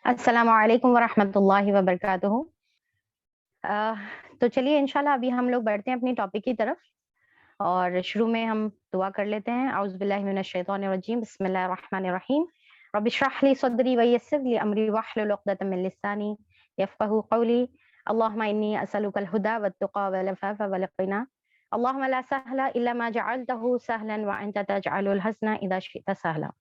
अस्सलाम वालेकुम वरहमतुल्लाहि वबरकातुहू। अ, तो चलिए इंशाल्लाह अभी हम लोग बढ़ते हैं अपनी टॉपिक की तरफ और शुरू में हम दुआ कर लेते हैं। औज़ु बिल्लाहि मिनश शैतानिर रजीम, बिस्मिल्लाहिर रहमानिर रहीम। रब्बि इश्रह ली सदरी व यस्सिर ली अमरी वहलुल उक़दतम मिन लिसानी यफ़क़हू क़ौली। अल्लाहुम्मा इन्नी अस्अलुकल हुदा वत्तुक़ा वल अफ़ाफ़ा वल ग़िना। अल्लाहुम्मा ला सहला इल्ला मा जअलतहु सहलन व अंता तजअलुल हज़्ना इज़ा शि'ता सहला।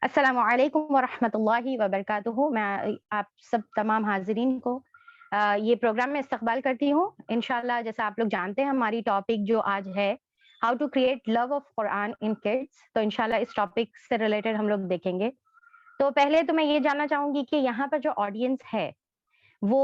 अस्सलामु अलैकुम व रहमतुल्लाहि व बरकातुहू। मैं आप सब तमाम हाज़िरीन को ये प्रोग्राम में इस्तक़बाल करती हूँ। इंशाअल्लाह जैसा आप लोग जानते हैं हमारी टॉपिक जो आज है how to create love of Quran in kids. तो इंशाअल्लाह इस टॉपिक से रिलेटेड हम लोग देखेंगे। तो पहले तो मैं ये जानना चाहूँगी कि यहाँ पर जो ऑडियंस है वो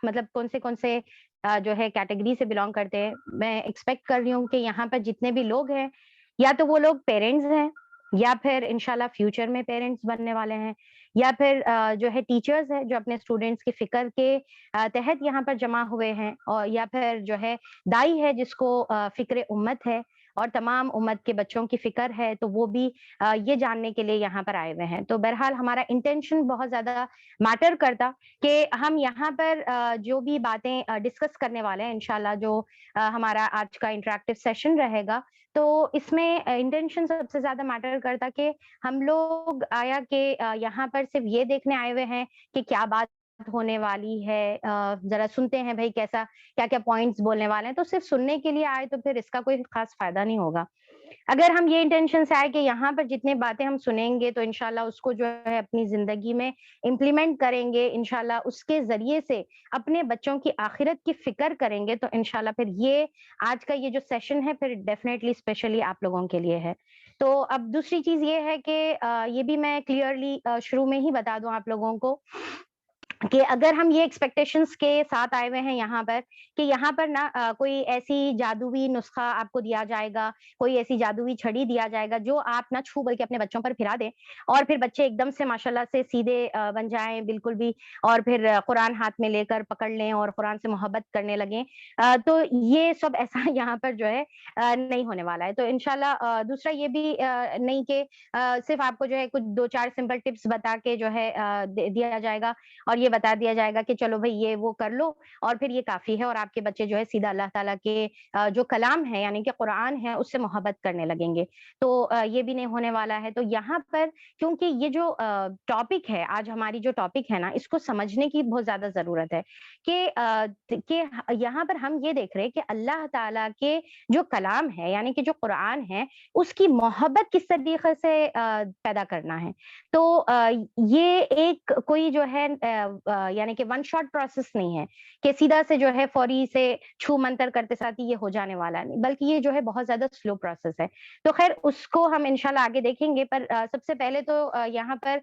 मतलब कौन से जो है कैटेगरी से बिलॉन्ग करते हैं। मैं एक्सपेक्ट कर रही हूँ कि यहाँ पर जितने भी लोग हैं, या तो वो लोग पेरेंट्स हैं, या फिर इंशाल्लाह फ्यूचर में पेरेंट्स बनने वाले हैं, या फिर जो है टीचर्स हैं जो अपने स्टूडेंट्स की फ़िक्र के तहत यहाँ पर जमा हुए हैं, और या फिर जो है दाई है जिसको फ़िक्र उम्मत है और तमाम उम्मत के बच्चों की फ़िक्र है, तो वो भी ये जानने के लिए यहाँ पर आए हुए हैं। तो बहरहाल हमारा इंटेंशन बहुत ज़्यादा मैटर करता कि हम यहाँ पर जो भी बातें डिस्कस करने वाले हैं इंशाल्लाह, जो हमारा आज का इंटरैक्टिव सेशन रहेगा, तो इसमें इंटेंशन सबसे ज़्यादा मैटर करता कि हम लोग आया कि यहाँ पर सिर्फ़ ये देखने आए हुए हैं कि क्या बात होने वाली है, ज़रा सुनते हैं भई कैसा क्या-क्या पॉइंट्स बोलने वाले हैं, तो सिर्फ़ सुनने के लिए आए तो फिर इसका कोई ख़ास फ़ायदा नहीं होगा। अगर हम ये इंटेंशन से आए कि यहाँ पर जितनी बातें हम सुनेंगे तो इंशाल्लाह उसको जो है अपनी ज़िंदगी में इम्प्लीमेंट करेंगे, इंशाल्लाह उसके ज़रिए से अपने बच्चों की आखिरत की फ़िक्र करेंगे, तो इंशाल्लाह फिर ये आज का ये जो सेशन है फिर डेफ़िनेटली स्पेशली आप लोगों के लिए है। तो अब दूसरी चीज़ ये है कि ये भी मैं क्लियरली शुरू में ही बता दूँ आप लोगों को कि अगर हम ये एक्सपेक्टेशंस के साथ आए हुए हैं यहाँ पर कि यहाँ पर ना कोई ऐसी जादुई नुस्खा आपको दिया जाएगा, कोई ऐसी जादुई छड़ी दिया जाएगा जो आप ना छू बल्कि अपने बच्चों पर फिरा दें और फिर बच्चे एकदम से माशाल्लाह से सीधे बन जाएँ बिल्कुल भी, और फिर कुरान हाथ में लेकर पकड़ लें और कुरान से मोहब्बत करने लगें। तो ये सब ऐसा यहाँ पर जो है नहीं होने वाला है। तो इंशाल्लाह दूसरा ये भी नहीं कि सिर्फ़ आपको जो है कुछ 2-4 सिंपल टिप्स बता के जो है दे दिया जाएगा और ये बता दिया जाएगा कि चलो भई ये वो कर लो और फिर ये काफ़ी है और आपके बच्चे जो है सीधा अल्लाह ताला के जो कलाम है यानी कि कुरान है उससे मोहब्बत करने लगेंगे। तो ये भी नहीं होने वाला है। तो यहाँ पर क्योंकि ये जो टॉपिक है, आज हमारी जो टॉपिक है ना, इसको समझने की बहुत ज़्यादा ज़रूरत है कि यहाँ पर हम ये देख रहे हैं कि अल्लाह ताला के जो कलाम है यानी कि जो कुरान है, उसकी मोहब्बत किस तरीके से पैदा करना है। तो ये एक कोई जो है यानी कि वन शॉट प्रोसेस नहीं है कि सीधा से जो है फौरी से छू मंतर करते साथ ही ये हो जाने वाला नहीं, बल्कि ये जो है बहुत ज़्यादा स्लो प्रोसेस है। तो ख़ैर उसको हम इंशाल्लाह आगे देखेंगे, पर सबसे पहले तो यहाँ पर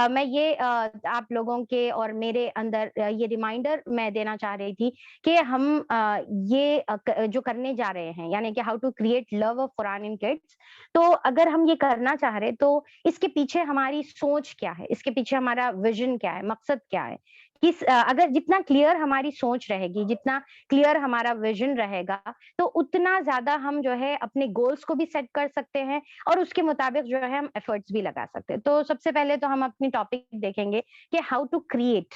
मैं ये आप लोगों के और मेरे अंदर ये रिमाइंडर मैं देना चाह रही थी कि हम ये जो करने जा रहे हैं यानी कि how to create love of Quran in kids. तो अगर हम ये करना चाह रहे हैं तो इसके पीछे हमारी सोच क्या है? इसके पीछे हमारा विज़न क्या है? मकसद क्या है? अगर जितना क्लियर हमारी सोच रहेगी, जितना क्लियर हमारा विज़न रहेगा, तो उतना ज़्यादा हम जो है अपने गोल्स को भी सेट कर सकते हैं और उसके मुताबिक जो है हम एफर्ट्स भी लगा सकते हैं। तो सबसे पहले तो हम अपनी टॉपिक देखेंगे कि how to create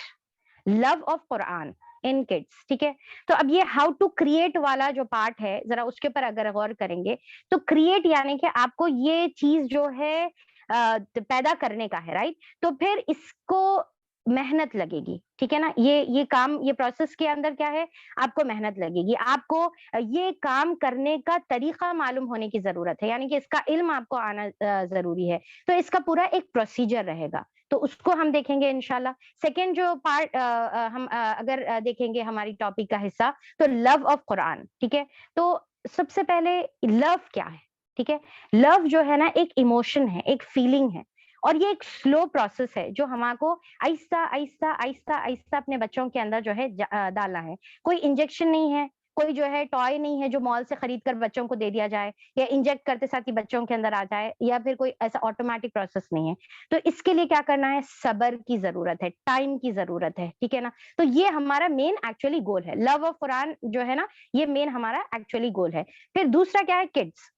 love of Quran in kids, ठीक है? तो अब ये हाउ टू क्रिएट वाला जो पार्ट है, ज़रा उसके ऊपर अगर गौर करेंगे, तो क्रिएट यानी कि आपको ये चीज़ जो है पैदा करने का है, राइट? तो फिर इसको मेहनत लगेगी, ठीक है ना? ये काम ये प्रोसेस के अंदर क्या है, आपको मेहनत लगेगी। आपको ये काम करने का तरीका मालूम होने की ज़रूरत है, यानी कि इसका इल्म आपको आना ज़रूरी है। तो इसका पूरा एक प्रोसीजर रहेगा, तो उसको हम देखेंगे इंशाल्लाह। सेकंड जो पार्ट हम अगर देखेंगे हमारी टॉपिक का हिस्सा, तो लव ऑफ कुरान, ठीक है? तो सबसे पहले लव क्या है, ठीक है? लव जो है ना एक इमोशन है, एक फीलिंग है और ये एक स्लो प्रोसेस है जो हमारे आहिस्ता, आहिस्ता, आहिस्ता, आहिस्ता अपने बच्चों के अंदर जो है डालना है। कोई इंजेक्शन नहीं है, कोई जो है टॉय नहीं है जो मॉल से खरीद कर बच्चों को दे दिया जाए या इंजेक्ट करते साथ ही बच्चों के अंदर आ जाए, या फिर कोई ऐसा ऑटोमैटिक प्रोसेस नहीं है। तो इसके लिए क्या करना है, सब्र की ज़रूरत है, टाइम की ज़रूरत है, ठीक है ना? तो ये हमारा मेन एक्चुअली गोल है। लव ऑफ कुरान जो है ना, ये मेन हमारा एक्चुअली गोल है। फिर दूसरा क्या है, किड्स।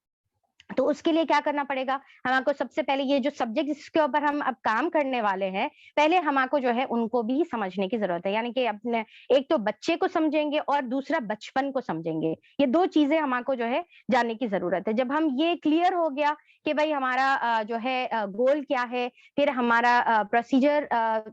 تو اس کے لیے کیا کرنا پڑے گا؟ ہم کو سب سے پہلے یہ جو سبجیکٹ جس کے اوپر ہم اب کام کرنے والے ہیں، پہلے ہم کو جو ہے ان کو بھی سمجھنے کی ضرورت ہے، یعنی کہ اپنے ایک تو بچے کو سمجھیں گے اور دوسرا بچپن کو سمجھیں گے، یہ دو چیزیں ہم کو جو ہے جاننے کی ضرورت ہے۔ جب ہم یہ کلیئر ہو گیا کہ بھائی ہمارا جو ہے گول کیا ہے، پھر ہمارا پروسیجر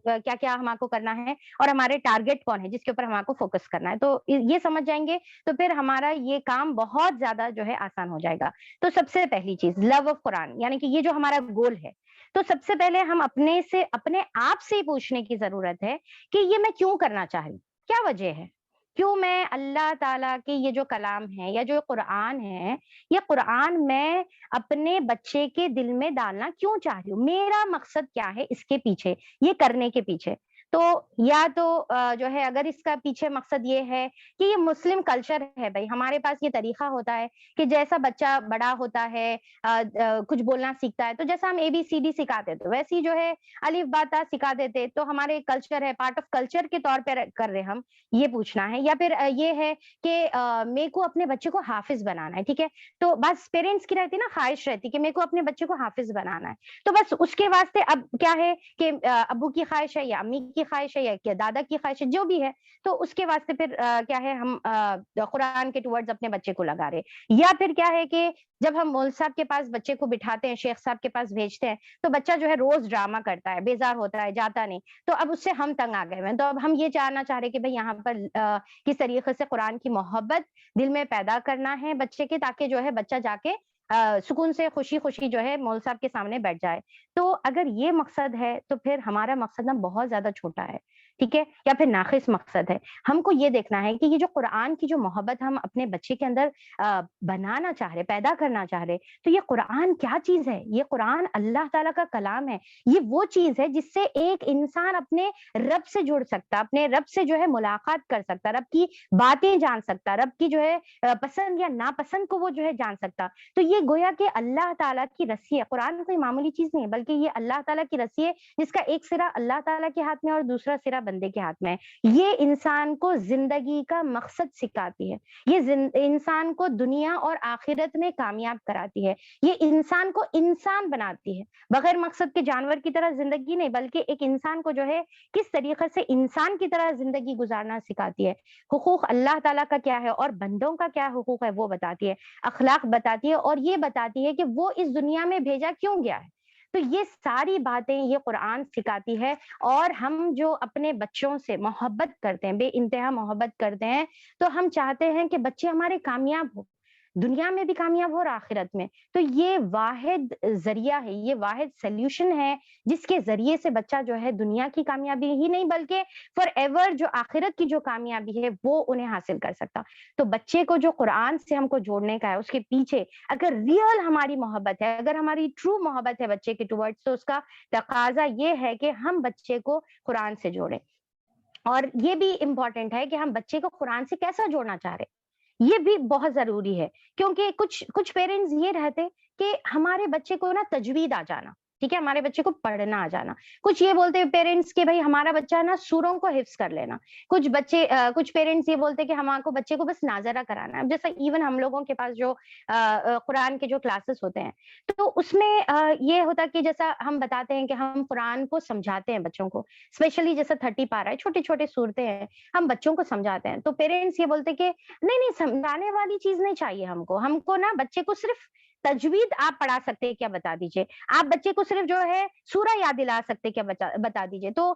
کیا کیا ہم کو کرنا ہے، اور ہمارے ٹارگیٹ کون ہے جس کے اوپر ہم کو فوکس کرنا ہے، تو یہ سمجھ جائیں گے تو پھر ہمارا یہ کام بہت زیادہ جو ہے آسان ہو جائے گا۔ تو سب سے پہلی چیز لو آف قرآن، یعنی کہ یہ جو ہمارا گول ہے، تو سب سے پہلے ہم اپنے آپ سے پوچھنے کی ضرورت ہے کہ یہ میں کیوں کرنا چاہ رہی ہوں، کیا وجہ ہے، کیوں میں اللہ تعالیٰ کے یہ جو کلام ہے یا جو قرآن ہے، یہ قرآن میں اپنے بچے کے دل میں ڈالنا کیوں چاہ رہی ہوں، میرا مقصد کیا ہے اس کے پیچھے، یہ کرنے کے پیچھے۔ تو یا تو جو ہے اگر اس کا پیچھے مقصد یہ ہے کہ یہ مسلم کلچر ہے، بھائی ہمارے پاس یہ طریقہ ہوتا ہے کہ جیسا بچہ بڑا ہوتا ہے، کچھ بولنا سیکھتا ہے، تو جیسا ہم ABCD سکھاتے تو ویسی جو ہے الف با تا سکھا دیتے، تو ہمارے کلچر ہے، پارٹ آف کلچر کے طور پہ کر رہے ہم، یہ پوچھنا ہے۔ یا پھر یہ ہے کہ میرے کو اپنے بچے کو حافظ بنانا ہے، ٹھیک ہے، تو بس پیرنٹس کی رہتی نا خواہش رہتی کہ میرے کو اپنے بچے کو حافظ بنانا ہے، تو بس اس کے واسطے اب کیا ہے کہ ابو کی خواہش ہے یا امی کی خواہش ہے یا دادا کی خواہش ہے، جو بھی ہے، تو اس کے واسطے پھر کیا ہے ہم قرآن کے ٹورڈز اپنے بچے کو لگا رہے۔ یا پھر کیا ہے کہ جب ہم مول صاحب کے پاس بچے کو بٹھاتے ہیں، شیخ صاحب کے پاس بھیجتے ہیں، تو بچہ جو ہے روز ڈرامہ کرتا ہے، بیزار ہوتا ہے، جاتا نہیں، تو اب اس سے ہم تنگ آ گئے ہیں، تو اب ہم یہ جاننا چاہ رہے کہ بھئی یہاں پر کس طریقے سے قرآن کی محبت دل میں پیدا کرنا ہے بچے کے، تاکہ جو ہے بچہ جا کے سکون سے خوشی خوشی جو ہے مول صاحب کے سامنے بیٹھ جائے۔ تو اگر یہ مقصد ہے تو پھر ہمارا مقصد نا بہت زیادہ چھوٹا ہے، ٹھیک ہے، یا پھر ناقص مقصد ہے۔ ہم کو یہ دیکھنا ہے کہ یہ جو قرآن کی جو محبت ہم اپنے بچے کے اندر بنانا چاہ رہے، پیدا کرنا چاہ رہے، تو یہ قرآن کیا چیز ہے؟ یہ قرآن اللہ تعالیٰ کا کلام ہے، یہ وہ چیز ہے جس سے ایک انسان اپنے رب سے جڑ سکتا، اپنے رب سے جو ہے ملاقات کر سکتا، رب کی باتیں جان سکتا، رب کی جو ہے پسند یا ناپسند کو وہ جو ہے جان سکتا۔ تو یہ گویا کہ اللہ تعالیٰ کی رسی ہے، قرآن کوئی معمولی چیز نہیں ہے، بلکہ یہ اللہ تعالیٰ کی رسی ہے جس کا ایک سرا اللہ تعالیٰ کے ہاتھ میں اور دوسرا سرا بندے کے ہاتھ میں ہے۔ یہ انسان کو زندگی کا مقصد سکھاتی ہے، یہ انسان کو دنیا اور آخرت میں کامیاب کراتی ہے، یہ انسان کو انسان بناتی ہے، بغیر مقصد کے جانور کی طرح زندگی نہیں، بلکہ ایک انسان کو جو ہے کس طریقے سے انسان کی طرح زندگی گزارنا سکھاتی ہے۔ حقوق اللہ تعالیٰ کا کیا ہے اور بندوں کا کیا حقوق ہے وہ بتاتی ہے، اخلاق بتاتی ہے، اور یہ بتاتی ہے کہ وہ اس دنیا میں بھیجا کیوں گیا ہے۔ تو یہ ساری باتیں یہ قرآن سکھاتی ہے، اور ہم جو اپنے بچوں سے محبت کرتے ہیں، بے انتہا محبت کرتے ہیں، تو ہم چاہتے ہیں کہ بچے ہمارے کامیاب ہو، دنیا میں بھی کامیاب ہو اور آخرت میں۔ تو یہ واحد ذریعہ ہے، یہ واحد سلیوشن ہے جس کے ذریعے سے بچہ جو ہے دنیا کی کامیابی ہی نہیں بلکہ فار ایور جو آخرت کی جو کامیابی ہے وہ انہیں حاصل کر سکتا۔ تو بچے کو جو قرآن سے ہم کو جوڑنے کا ہے، اس کے پیچھے اگر ریئل ہماری محبت ہے، اگر ہماری ٹرو محبت ہے بچے کے ٹورڈز، تو اس کا تقاضا یہ ہے کہ ہم بچے کو قرآن سے جوڑیں۔ اور یہ بھی امپورٹنٹ ہے کہ ہم بچے کو قرآن سے کیسا جوڑنا چاہ رہے، یہ بھی بہت ضروری ہے، کیونکہ کچھ پیرنٹس یہ رہتے کہ ہمارے بچے کو نا تجوید آ جانا، ٹھیک ہے، ہمارے بچے کو پڑھنا آ جانا، کچھ یہ بولتے ہیں پیرنٹس کہ بھائی ہمارا بچہ نا سوروں کو حفظ کر لینا، کچھ پیرنٹس یہ بولتے ہیں کہ ہمارے کو بچے کو بس ناظرہ کرانا ہے۔ جیسا ایون ہم لوگوں کے پاس جو قرآن کے جو کلاسز ہوتے ہیں، تو اس میں یہ ہوتا ہے کہ جیسا ہم بتاتے ہیں کہ ہم قرآن کو سمجھاتے ہیں بچوں کو، اسپیشلی جیسا 30 پارہ ہے، چھوٹے چھوٹے صورتیں ہیں، ہم بچوں کو سمجھاتے ہیں، تو پیرنٹس یہ بولتے کہ نہیں سمجھانے والی چیز نہیں چاہیے ہم کو نا بچے کو صرف تجوید آپ پڑھا سکتے ہیں کیا بتا دیجئے، آپ بچے کو صرف جو ہے سورہ یاد دلا سکتے کیا بتا دیجئے۔ تو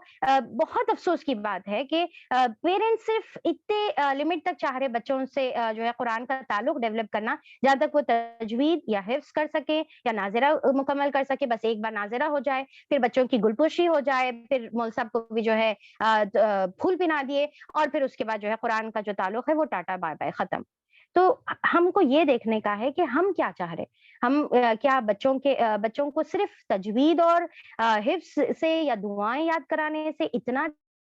بہت افسوس کی بات ہے کہ پیرنٹس صرف اتنے لمٹ تک چاہ رہے بچوں سے جو ہے قرآن کا تعلق ڈیولپ کرنا، جہاں تک وہ تجوید یا حفظ کر سکے یا ناظرہ مکمل کر سکے، بس ایک بار ناظرہ ہو جائے، پھر بچوں کی گلپوشی ہو جائے، پھر مول صاحب کو بھی جو ہے پھول پہنا دیے، اور پھر اس کے بعد جو ہے قرآن کا جو تعلق ہے وہ ٹاٹا بائے بائے ختم۔ تو ہم کو یہ دیکھنے کا ہے کہ ہم کیا چاہ رہے، ہم کیا بچوں کو صرف تجوید اور حفظ سے یا دعائیں یاد کرانے سے اتنا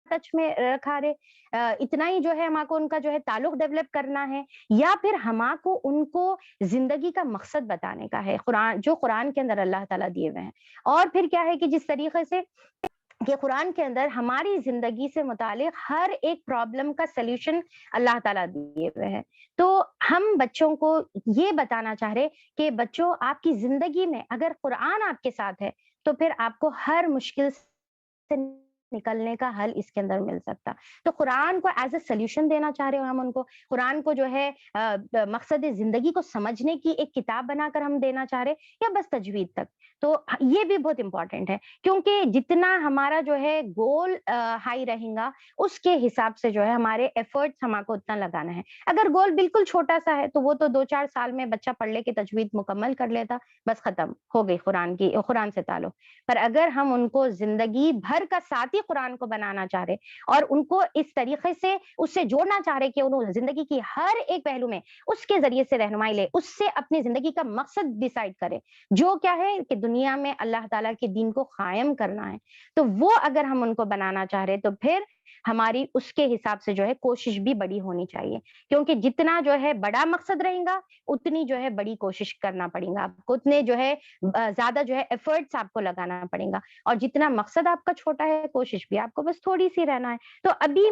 ٹچ میں رکھا رہے، اتنا ہی جو ہے ہم کو ان کا جو ہے تعلق ڈیولپ کرنا ہے، یا پھر ہم کو ان کو زندگی کا مقصد بتانے کا ہے، جو قرآن کے اندر اللہ تعالیٰ دیے ہوئے ہیں۔ اور پھر کیا ہے کہ جس طریقے سے کہ قرآن کے اندر ہماری زندگی سے متعلق ہر ایک پرابلم کا سلیوشن اللہ تعالیٰ دیے ہوئے ہیں. تو ہم بچوں کو یہ بتانا چاہ رہے کہ بچوں، آپ کی زندگی میں اگر قرآن آپ کے ساتھ ہے تو پھر آپ کو ہر مشکل سے نکلنے کا حل اس کے اندر مل سکتا. تو قرآن کو ایز اے سلیوشن دینا چاہ رہے ہو ہم ان کو. قرآن کو جو ہے مقصد زندگی کو سمجھنے کی ایک کتاب بنا کر ہم دینا چاہ رہے، یا بس تجوید تک. تو یہ بھی بہت امپورٹنٹ ہے، کیونکہ جتنا ہمارا جو ہے گول ہائی رہے گا، اس کے حساب سے جو ہے ہمارے ایفرٹس ہمارے کو اتنا لگانا ہے. اگر گول بالکل چھوٹا سا ہے تو وہ تو 2-4 سال میں بچہ پڑھ لے کے تجوید مکمل کر لیتا، بس ختم ہو گئی قرآن سے تعلق. پر اگر ہم ان کو زندگی بھر کا ساتھی قرآن کو بنانا چاہ رہے اور ان کو اس طریقے سے اس سے جوڑنا چاہ رہے کہ انہوں زندگی کی ہر ایک پہلو میں اس کے ذریعے سے رہنمائی لے، اس سے اپنی زندگی کا مقصد ڈیسائیڈ کرے، جو کیا ہے کہ دنیا میں اللہ تعالیٰ کے دین کو قائم کرنا ہے. تو وہ اگر ہم ان کو بنانا چاہ رہے تو پھر ہماری اس کے حساب سے جو ہے کوشش بھی بڑی ہونی چاہیے، کیونکہ جتنا جو ہے بڑا مقصد رہے گا اتنی جو ہے بڑی کوشش کرنا پڑے گا آپ کو، اتنے جو ہے زیادہ جو ہے ایفرٹس آپ کو لگانا پڑے گا. اور جتنا مقصد آپ کا چھوٹا ہے، کوشش بھی آپ کو بس تھوڑی سی رہنا ہے. تو ابھی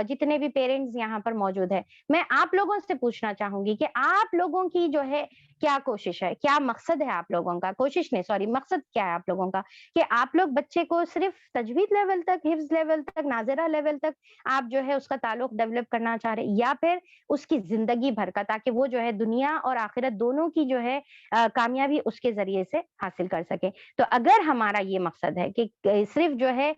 جتنے بھی پیرنٹس یہاں پر موجود ہے، میں آپ لوگوں سے پوچھنا چاہوں گی کہ آپ لوگوں کی جو ہے کیا کوشش ہے، کیا مقصد ہے آپ لوگوں کا، کوشش نہیں سوری مقصد کیا ہے آپ لوگوں کا، کہ آپ لوگ بچے کو صرف تجوید لیول تک، حفظ لیول تک، ناظرہ لیول تک آپ جو ہے اس کا تعلق ڈیولپ کرنا چاہ رہے، یا پھر اس کی زندگی بھر کا، تاکہ وہ جو ہے دنیا اور آخرت دونوں کی جو ہے کامیابی اس کے ذریعے سے حاصل کر سکے. تو اگر ہمارا یہ مقصد ہے کہ صرف جو ہے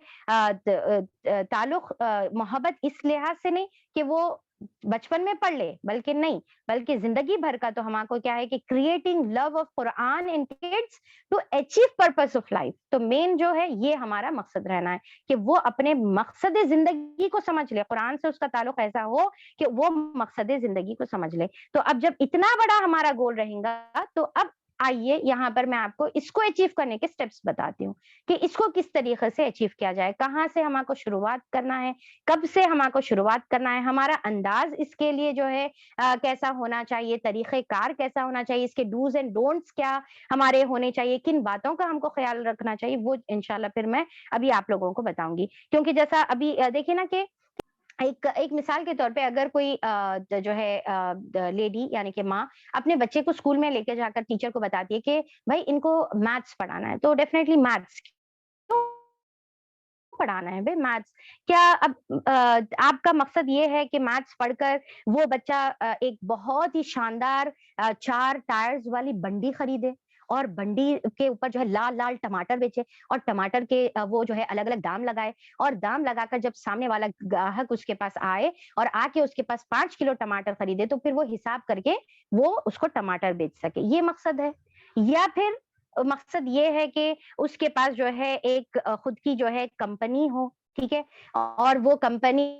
تعلق محبت اس لحاظ سے نہیں کہ وہ بچپن میں پڑھ لے، بلکہ نہیں، بلکہ زندگی بھر کا، تو ہمارا کو کیا ہے کہ creating love of Quran in kids to achieve purpose of life. تو مین جو ہے یہ ہمارا مقصد رہنا ہے کہ وہ اپنے مقصد زندگی کو سمجھ لے، قرآن سے اس کا تعلق ایسا ہو کہ وہ مقصد زندگی کو سمجھ لے. تو اب جب اتنا بڑا ہمارا گول رہے گا تو اب آئیے یہاں پر میں آپ کو اس کو اچیو کرنے کے سٹیپس بتاتی ہوں کہ اس کو کس طریقے سے اچیو کیا جائے، کہاں سے ہمارے کو شروعات کرنا ہے، کب سے ہمارے کو شروعات کرنا ہے، ہمارا انداز اس کے لیے جو ہے کیسا ہونا چاہیے، طریقہ کار کیسا ہونا چاہیے، اس کے ڈوز اینڈ ڈونٹس کیا ہمارے ہونے چاہیے، کن باتوں کا ہم کو خیال رکھنا چاہیے، وہ انشاءاللہ پھر میں ابھی آپ لوگوں کو بتاؤں گی. کیونکہ جیسا ابھی دیکھیں نا کہ ایک مثال کے طور پہ اگر کوئی جو ہے لیڈی یعنی کہ ماں اپنے بچے کو اسکول میں لے کے جا کر ٹیچر کو بتاتی ہے کہ بھائی ان کو میتھس پڑھانا ہے، تو ڈیفینیٹلی میتھس پڑھانا ہے بھائی میتھس کیا. اب آپ کا مقصد یہ ہے کہ میتھس پڑھ کر وہ بچہ ایک بہت ہی شاندار 4 ٹائرز والی بنڈی خریدے اور بنڈی کے اوپر جو ہے لال لال ٹماٹر بیچے، اور ٹماٹر کے وہ جو ہے الگ الگ دام لگائے، اور دام لگا کر جب سامنے والا گاہک اس کے پاس آئے اور آ کے اس کے پاس 5 کلو ٹماٹر خریدے تو پھر وہ حساب کر کے وہ اس کو ٹماٹر بیچ سکے، یہ مقصد ہے. یا پھر مقصد یہ ہے کہ اس کے پاس جو ہے ایک خود کی جو ہے کمپنی ہو، ٹھیک ہے، اور وہ کمپنی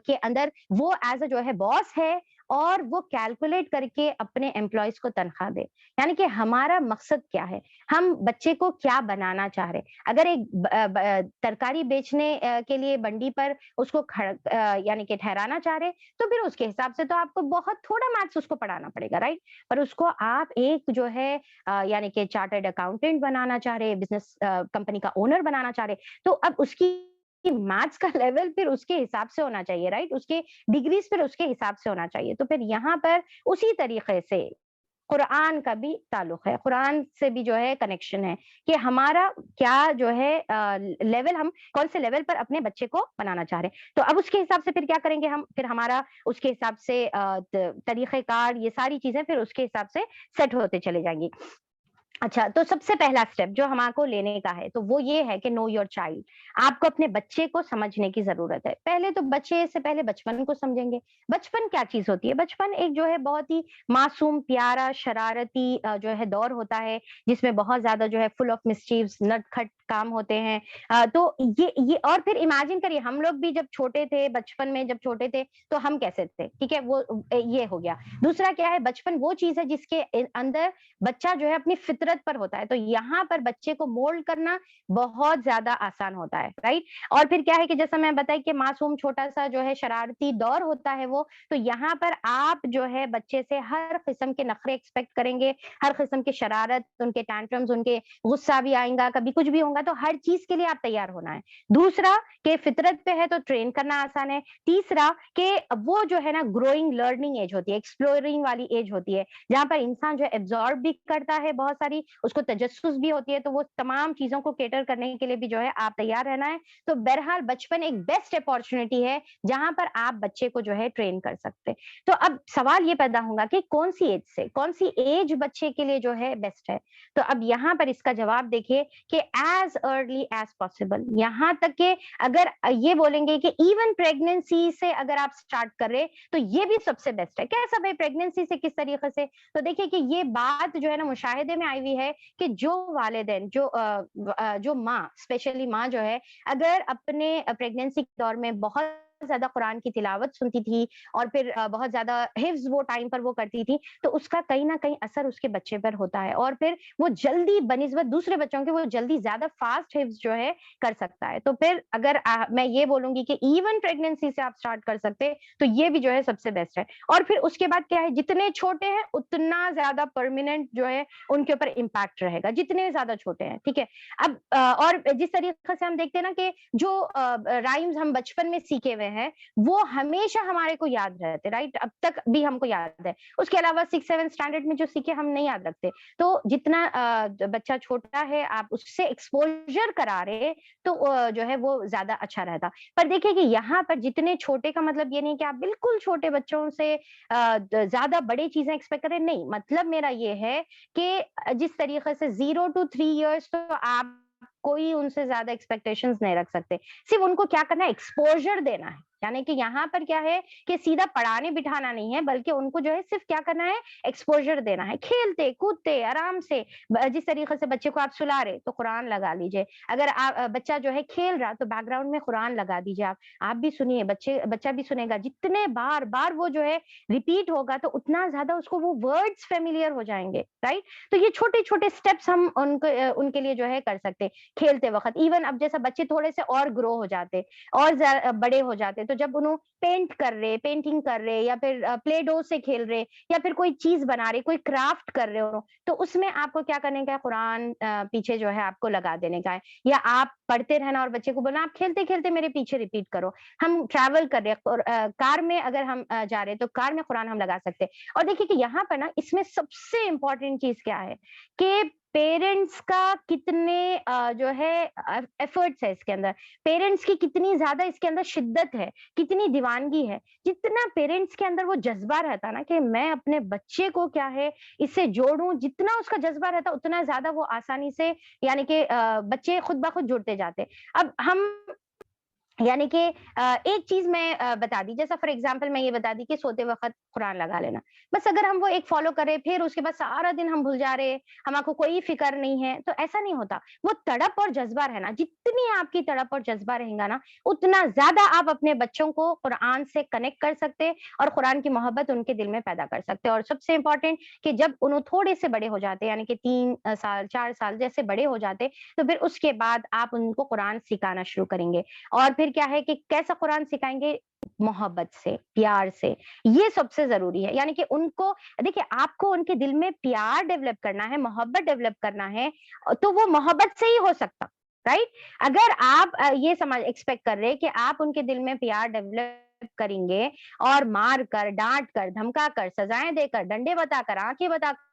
کے اندر وہ ایز اے جو ہے باس ہے اور وہ کیلکولیٹ کر کے اپنے امپلائیز کو تنخواہ دے. یعنی کہ ہمارا مقصد کیا ہے، ہم بچے کو کیا بنانا چاہ رہے. اگر ایک ترکاری بیچنے کے لیے بنڈی پر اس کو یعنی کہ ٹھہرانا چاہ رہے تو پھر اس کے حساب سے تو آپ کو بہت تھوڑا میتھس اس کو پڑھانا پڑے گا، رائٹ. پر اس کو آپ ایک جو ہے یعنی کہ چارٹرڈ اکاؤنٹنٹ بنانا چاہ رہے، بزنس کمپنی کا اونر بنانا چاہ رہے، تو اب اس کی میتھس کا لیول پھر اس کے حساب سے ہونا چاہیے، رائٹ، اس کے ڈگریز پھر اس کے حساب سے ہونا چاہیے. تو پھر یہاں پر اسی طریقے سے قرآن کا بھی تعلق ہے، قرآن سے بھی جو ہے کنیکشن ہے کہ ہمارا کیا جو ہے لیول، ہم کون سے لیول پر اپنے بچے کو بنانا چاہ رہے ہیں. تو اب اس کے حساب سے پھر کیا کریں گے ہم، پھر ہمارا اس کے حساب سے طریقہ کار، یہ ساری چیزیں پھر اس کے حساب سے سیٹ ہوتے چلے جائیں گی. اچھا، تو سب سے پہلا اسٹیپ جو ہمارے کو لینے کا ہے تو وہ یہ ہے کہ نو یور چائلڈ. آپ کو اپنے بچے کو سمجھنے کی ضرورت ہے. پہلے تو بچے سے پہلے بچپن کو سمجھیں گے. بچپن کیا چیز ہوتی ہے؟ بچپن ایک جو ہے بہت ہی معصوم، پیارا، شرارتی جو ہے دور ہوتا ہے، جس میں بہت زیادہ جو ہے فل آف مسچیوز، نٹ کھٹ کام ہوتے ہیں. تو یہ اور پھر امیجن کریے ہم لوگ بھی جب چھوٹے تھے، بچپن میں جب چھوٹے تھے تو ہم کیسے تھے، ٹھیک ہے، وہ یہ ہو گیا. دوسرا کیا ہے، بچپن وہ چیز ہے جس کے اندر بچہ جو ہے اپنی فطرت फितरत पर होता है, तो यहाँ पर बच्चे को मोल्ड करना बहुत ज़्यादा आसान होता है, राइट? और फिर क्या है कि जैसा मैं बताई कि मासूम छोटा-सा जो है शरारती दौर होता है वो, तो यहाँ पर आप जो है बच्चे से हर किस्म के नखरे एक्सपेक्ट करेंगे, हर किस्म की शरारत, उनके टैंट्रम्स, उनके गुस्सा भी आएगा, कभी कुछ भी होगा, तो हर चीज़ के लिए आप तैयार होना है। दूसरा कि फितरत पे है तो ट्रेन करना आसान है। तीसरा कि वो जो है ना ग्रोइंग लर्निंग एज होती है, एक्सप्लोरिंग वाली एज होती है, जहाँ पर इंसान जो है एब्ज़ॉर्ब भी करता है बहुत सारी, उसको तजस्सुस भी होती है, तो वो तमाम चीज़ों को कैटर करने के लिए भी जो है आप तैयार रहना है। तो बहरहाल बचपन एक बेस्ट अपॉर्च्युनिटी है, जहाँ पर आप बच्चे को जो है ट्रेन कर सकते हैं। तो अब सवाल ये पैदा होगा कि कौन-सी एज से, कौन-सी एज बच्चे के लिए जो है बेस्ट है? तो अब यहाँ पर इसका जवाब देखिए कि एज़ अर्ली एज़ पॉसिबल, यहाँ तक कि अगर ये बोलेंगे कि इवन प्रेगनेंसी से अगर आप स्टार्ट कर रहे, तो ये भी सबसे बेस्ट है। कैसा भाई, प्रेगनेंसी से किस तरीके से? तो देखिए कि ये बात जो है ना मुशाहिदे में आई हुई है कि जो वालिदैन जो माँ, स्पेशली माँ जो है, अगर अपने प्रेगनेंसी के दौर में बहुत ज़्यादा कुरान की तिलावत सुनती थी और फिर बहुत ज़्यादा हिफ्ज़ वो टाइम पर वो करती थी, तो उसका कहीं न कहीं असर उसके बच्चे पर होता है और फिर वो जल्दी बनिस्बत दूसरे बच्चों के वो जल्दी ज़्यादा फ़ास्ट हिफ्ज़ जो है कर सकता है। तो फिर अगर मैं ये बोलूँगी कि इवन प्रेगनेंसी से आप स्टार्ट कर सकते हैं, तो ये भी जो है सबसे बेस्ट है। और फिर उसके बाद क्या है, जितने छोटे हैं उतना ज़्यादा परमानेंट जो है उनके ऊपर इम्पैक्ट रहेगा, जितने ज़्यादा छोटे हैं, ठीक है? अब और जिस तरीके से हम देखते हैं ना कि जो राइम्स हम बचपन में सीखे हुए हैं, वो हमेशा हमारे को याद रहते, राइट? अब तक भी हमको याद है। उसके अलावा 6-7 स्टैंडर्ड में जो सीखे हम नहीं याद रखते। तो जितना बच्चा छोटा है आप उससे एक्सपोज़र करा रहे, तो जो है वो ज़्यादा अच्छा रहता। पर देखिए कि यहाँ पर जितने छोटे का मतलब ये नहीं कि आप बिल्कुल छोटे बच्चों से द ज़्यादा बड़ी चीज़ें एक्सपेक्ट करें, नहीं। मतलब मेरा ये है कि जिस तरीके से 0 टू 3 इयर्स तो आप कोई उनसे ज़्यादा एक्सपेक्टेशंस नहीं रख सकते। सिर्फ़ उनको क्या करना है, एक्सपोज़र देना है। यानी कि यहाँ पर क्या है कि सीधा पढ़ाने बिठाना नहीं है, बल्कि उनको जो है सिर्फ़ क्या करना है, एक्सपोज़र देना है। खेलते, कूदते, आराम से जिस तरीके से बच्चे को आप सुला रहे, तो कुरान लगा लीजिए। अगर बच्चा जो है खेल रहा, तो बैकग्राउंड में कुरान लगा दीजिए आप। आप भी सुनिए, बच्चा भी सुनेगा। जितने बार-बार वो जो है रिपीट होगा, तो उतना ज़्यादा उसको वो वर्ड्स फ़ैमिलियर हो जाएँगे, राइट? तो ये छोटे-छोटे स्टेप्स हम उनके लिए जो है कर सकते हैं, खेलते वक़्त। इवन अब जैसा बच्चे थोड़े से और ग्रो हो जाते, और बड़े हो जाते, तो जब उन्हों पेंटिंग कर रहे या फिर प्ले डो से खेल रहे या फिर कोई चीज़ बना रहे, कोई क्राफ्ट कर रहे हो, तो उसमें आपको क्या करने का है, कुरान पीछे जो है आपको लगा देने का है। या आप पढ़ते रहना और बच्चे को बोलना आप खेलते-खेलते मेरे पीछे रिपीट करो। हम ट्रैवल कर रहे हैं और कार में अगर हम जा रहे हैं, तो कार में कुरान हम लगा सकते हैं। और देखिए कि यहाँ पर ना इसमें सबसे इम्पोर्टेंट चीज़ क्या है कि पेरेंट्स का कितने जो है एफर्ट्स है इसके अंदर, पेरेंट्स की कितनी ज़्यादा इसके अंदर शिद्दत है, कितनी दीवानगी है। जितना पेरेंट्स के अंदर वो जज़्बा रहता है ना कि मैं अपने बच्चे को क्या है इससे जोड़ूँ, जितना उसका जज़्बा रहता है उतना ज़्यादा वो आसानी से यानी कि बच्चे खुद ब खुद जुड़ते जाते। अब हम यानी कि एक चीज़ मैं बता दी, जैसा फॉर एग्ज़ाम्पल मैं ये बता दी कि सोते वक़्त कुरान लगा लेना। बस अगर हम वो एक फ़ॉलो करें, फिर उसके बाद सारा दिन हम भूल जा रहे हैं, हमारे को कोई फ़िक्र नहीं है, तो ऐसा नहीं होता। वो तड़प और जज़्बा रहना, जितनी आपकी तड़प और जज़्बा रहेगा ना, उतना ज़्यादा आप अपने बच्चों को कुरान से कनेक्ट कर सकते हैं और कुरान की मोहब्बत उनके दिल में पैदा कर सकते हैं। और सबसे इम्पोर्टेंट कि जब उन्हों थोड़े से बड़े हो जाते हैं, यानी कि 3 साल, 4 साल जैसे बड़े हो जाते, तो फिर उसके बाद आप उनको कुरान सिखाना शुरू करेंगे। और फिर क्या है कि कैसा कुरान सिखाएँगे? मोहब्बत से, प्यार से, ये सबसे ज़रूरी है। यानी कि उनको देखिए आपको उनके दिल में प्यार डेवलप करना है, मोहब्बत डेवलप करना है, तो वो मोहब्बत से ही हो सकता, राइट? अगर आप ये समझ एक्सपेक्ट कर रहे हैं कि आप उनके दिल में प्यार डेवलप करेंगे और मार कर, डाँट कर, धमका कर, सज़ाएँ देकर, डंडे बताकर, आँखें बताकर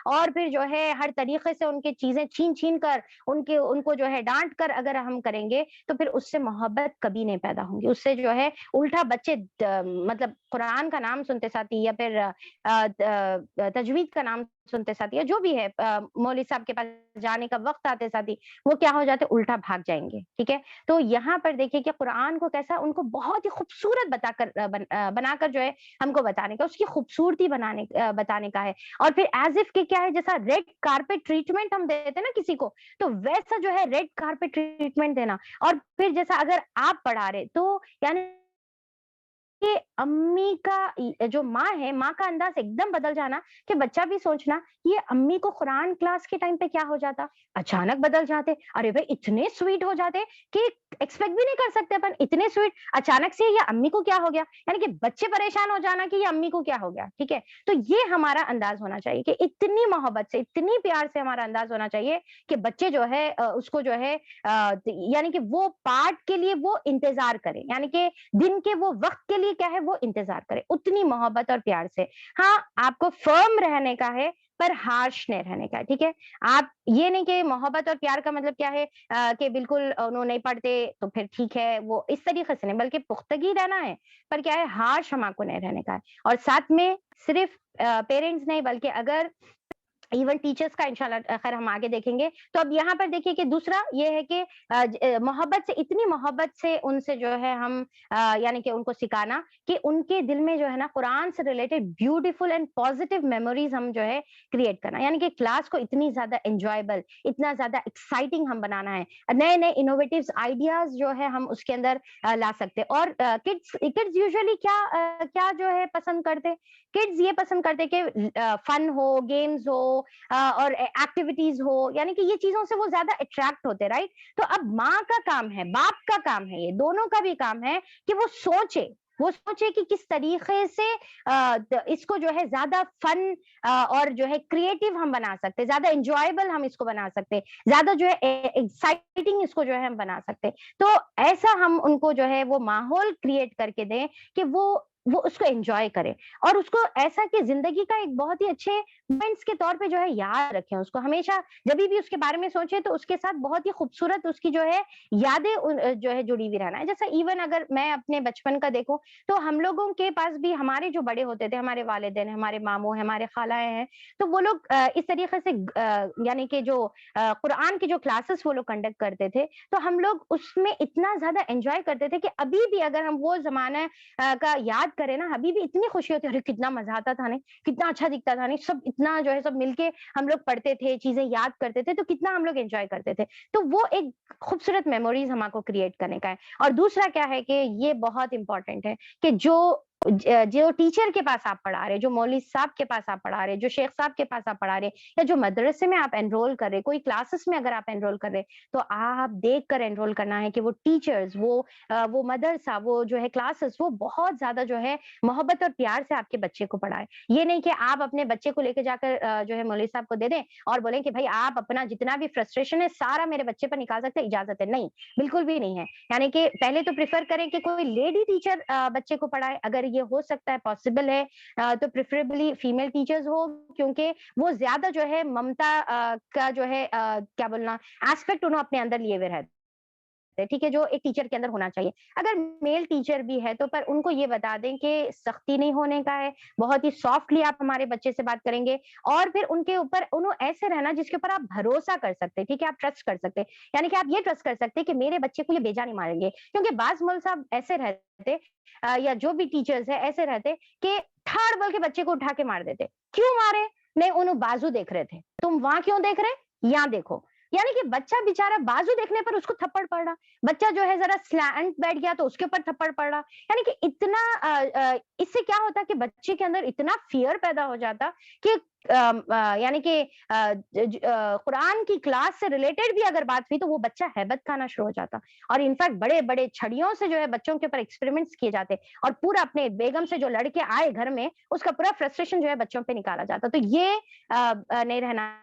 और फिर जो है हर तरीके से उनकी चीज़ें छीन-छीन कर उनको जो है डाँट कर अगर हम करेंगे, तो फिर उससे मोहब्बत कभी नहीं पैदा होंगी। उससे जो है उल्टा बच्चे मतलब कुरान का नाम सुनते साथ ही या फिर तजवीद का नाम सुनते साथ ही या जो भी है मौलवी साहब के पास जाने का वक़्त आते साथ ही, वो क्या हो जाते हैं उल्टा भाग जाएँगे, ठीक है? तो यहाँ पर देखिए कि कुरान को कैसा उनको बहुत ही खूबसूरत बनाकर जो है हमको बताने का, उसकी खूबसूरती बताने का है। और फिर एज़ इफ कि क्या है, जैसा रेड कारपेट ट्रीटमेंट हम देते हैं ना किसी को, तो वैसा जो है रेड कारपेट ट्रीटमेंट देना। और फिर जैसा अगर आप पढ़ा रहे, तो यानी कि अम्मी का जो माँ है, माँ का अंदाज़ एकदम बदल जाना कि बच्चा भी सोचना ये अम्मी को कुरान क्लास के टाइम पे क्या हो जाता? अचानक बदल जाते, अरे भाई इतने स्वीट हो जाते कि एक्सपेक्ट भी नहीं कर सकते अपन, इतने स्वीट अचानक से ये अम्मी को क्या हो गया? यानी कि बच्चे परेशान हो जाना कि ये अम्मी को क्या हो गया, ठीक है? तो ये हमारा अंदाज़ होना चाहिए कि इतनी मोहब्बत से, इतनी प्यार से हमारा अंदाज़ होना चाहिए कि बच्चे जो है उसको जो है यानी कि वो पार्ट के लिए वो इंतज़ार करें, यानी कि दिन के वो वक़्त के लिए क्या है वो इंतज़ार करें, उतनी मोहब्बत और प्यार से। हाँ, आपको फ़र्म रहने का है पर हार्श नहीं रहने का है, ठीक है? आप ये नहीं कि मोहब्बत और प्यार का मतलब क्या है कि बिल्कुल उन्हों नहीं पढ़ते तो फिर ठीक है, वो इस तरीके से नहीं बल्कि पुख्तगी रहना है, पर क्या है हार्श हम आपको नहीं रहने का है। और साथ में सिर्फ़ पेरेंट्स नहीं बल्कि अगर इवन टीचर्स का इंशाल्लाह खैर हम आगे देखेंगे। तो अब यहाँ पर देखिए कि दूसरा ये है कि मोहब्बत से इतनी मोहब्बत से उनसे जो है हम यानी कि उनको सिखाना कि उनके दिल में जो है ना कुरान से related beautiful and positive memories हम जो है क्रिएट करना। यानी कि क्लास को इतनी ज़्यादा एन्जॉयबल, इतना ज़्यादा एक्साइटिंग हम बनाना है। नए-नए इनोवेटिव्स आइडियाज़ जो है हम उसके अंदर ला सकते हैं और किड्स किड्स यूजुअली क्या जो है पसंद करते? किड्स ये पसंद करते हैं कि फन हो, गेम्स हो और एक्टिविटीज हो, यानी कि ये चीजों से वो ज्यादा अट्रैक्ट होते हैं, राइट? तो अब माँ का काम है, बाप का काम है, ये दोनों का भी काम है कि वो सोचे कि किस तरीके से इसको जो है ज्यादा फन और जो है क्रिएटिव हम बना सकते हैं, ज्यादा इंजॉयबल हम इसको बना सकते हैं, ज्यादा जो है एक्साइटिंग इसको जो है हम बना सकते हैं। तो ऐसा हम उनको जो है वो माहौल क्रिएट करके दें कि वो उसको एंजॉय करें और उसको ऐसा कि जिंदगी का एक बहुत ही अच्छे मोमेंट्स के तौर पे जो है याद रखें उसको, हमेशा जभी भी उसके बारे में सोचे तो उसके साथ बहुत ही खूबसूरत उसकी जो है यादें जो है जुड़ी हुई रहना है। जैसा इवन अगर मैं अपने बचपन का देखूं तो हम लोगों के पास भी हमारे जो बड़े होते थे, हमारे वालिदैन, हमारे मामू, हमारे खालाएं हैं, तो वो लोग इस तरीके से यानी कि जो कुरान की जो क्लासेस वो लोग कंडक्ट करते थे, तो हम लोग उसमें इतना ज्यादा एंजॉय करते थे कि अभी भी अगर हम वो जमाना का याद करें ना, अभी भी इतनी खुशी होती है, अरे कितना मजा आता था नहीं, कितना अच्छा दिखता था नहीं, सब इतना जो है सब मिलके हम लोग पढ़ते थे, चीजें याद करते थे, तो कितना हम लोग एंजॉय करते थे। तो वो एक खूबसूरत मेमोरीज हमको क्रिएट करने का है। और दूसरा क्या है कि ये बहुत इंपॉर्टेंट है कि जो टीचर के पास आप पढ़ा रहे, जो मौलवी साहब के पास आप पढ़ा रहे, जो शेख साहब के पास आप पढ़ा रहे, या जो मदरसे में आप एनरोल कर रहे, कोई क्लासेस में अगर आप एनरोल कर रहे, तो आप देख कर एनरोल करना है कि वो टीचर्स, वो मदरसा, वो जो है क्लासेस, वो बहुत ज्यादा जो है मोहब्बत और प्यार से आपके बच्चे को पढ़ाए। ये नहीं कि आप अपने बच्चे को लेके जाकर जो है मौलवी साहब को दे दें और बोलें कि भाई आप अपना जितना भी फ्रस्ट्रेशन है सारा मेरे बच्चे पर निकाल सकते हैं, इजाजत है नहीं, बिल्कुल भी नहीं है। यानी कि पहले तो प्रेफर करें कि कोई लेडी टीचर बच्चे को पढ़ाए, अगर ये हो सकता है, पॉसिबल है, तो प्रेफरेबली फीमेल टीचर्स हो, क्योंकि वो ज्यादा जो है ममता का जो है क्या बोलना एस्पेक्ट उन्होंने अपने अंदर लिए हुए रहते हैं, ठीक है, जो एक टीचर के अंदर होना चाहिए। अगर मेल टीचर भी है तो पर उनको ये बता दें कि सख्ती नहीं होने का है, बहुत ही सॉफ्टली आप हमारे बच्चे से बात करेंगे और फिर उनके ऊपर उन्होंने ऐसे रहना जिसके ऊपर आप भरोसा कर सकते हैं, ठीक है, आप ट्रस्ट कर सकते हैं। यानी कि आप ये ट्रस्ट कर सकते हैं कि मेरे बच्चे को ये बेजा नहीं मारेंगे, क्योंकि बाज मौल साहब ऐसे रहते या जो भी टीचर्स है ऐसे रहते कि ठाड़ बोल के बच्चे को उठा के मार देते। क्यों मारे? नहीं, उन्होंने बाजू देख रहे थे, तुम वहां क्यों देख रहे, यहाँ देखो। यानी कि बच्चा बेचारा बाजू देखने पर उसको थप्पड़ पड़ रहा, बच्चा जो है जरा स्लैंट बैठ गया तो उसके ऊपर थप्पड़ पड़ रहा। यानी कि इतना इससे क्या होता कि बच्चे के अंदर इतना फियर पैदा हो जाता कि यानी कि कुरान की क्लास से रिलेटेड भी अगर बात हुई तो वो बच्चा हैबत खाना शुरू हो जाता। और इनफैक्ट बड़े बड़े छड़ियों से जो है बच्चों के ऊपर एक्सपेरिमेंट्स किए जाते और पूरा अपने बेगम से जो लड़के आए घर में उसका पूरा फ्रस्ट्रेशन जो है बच्चों पे निकाला जाता। तो ये नहीं रहना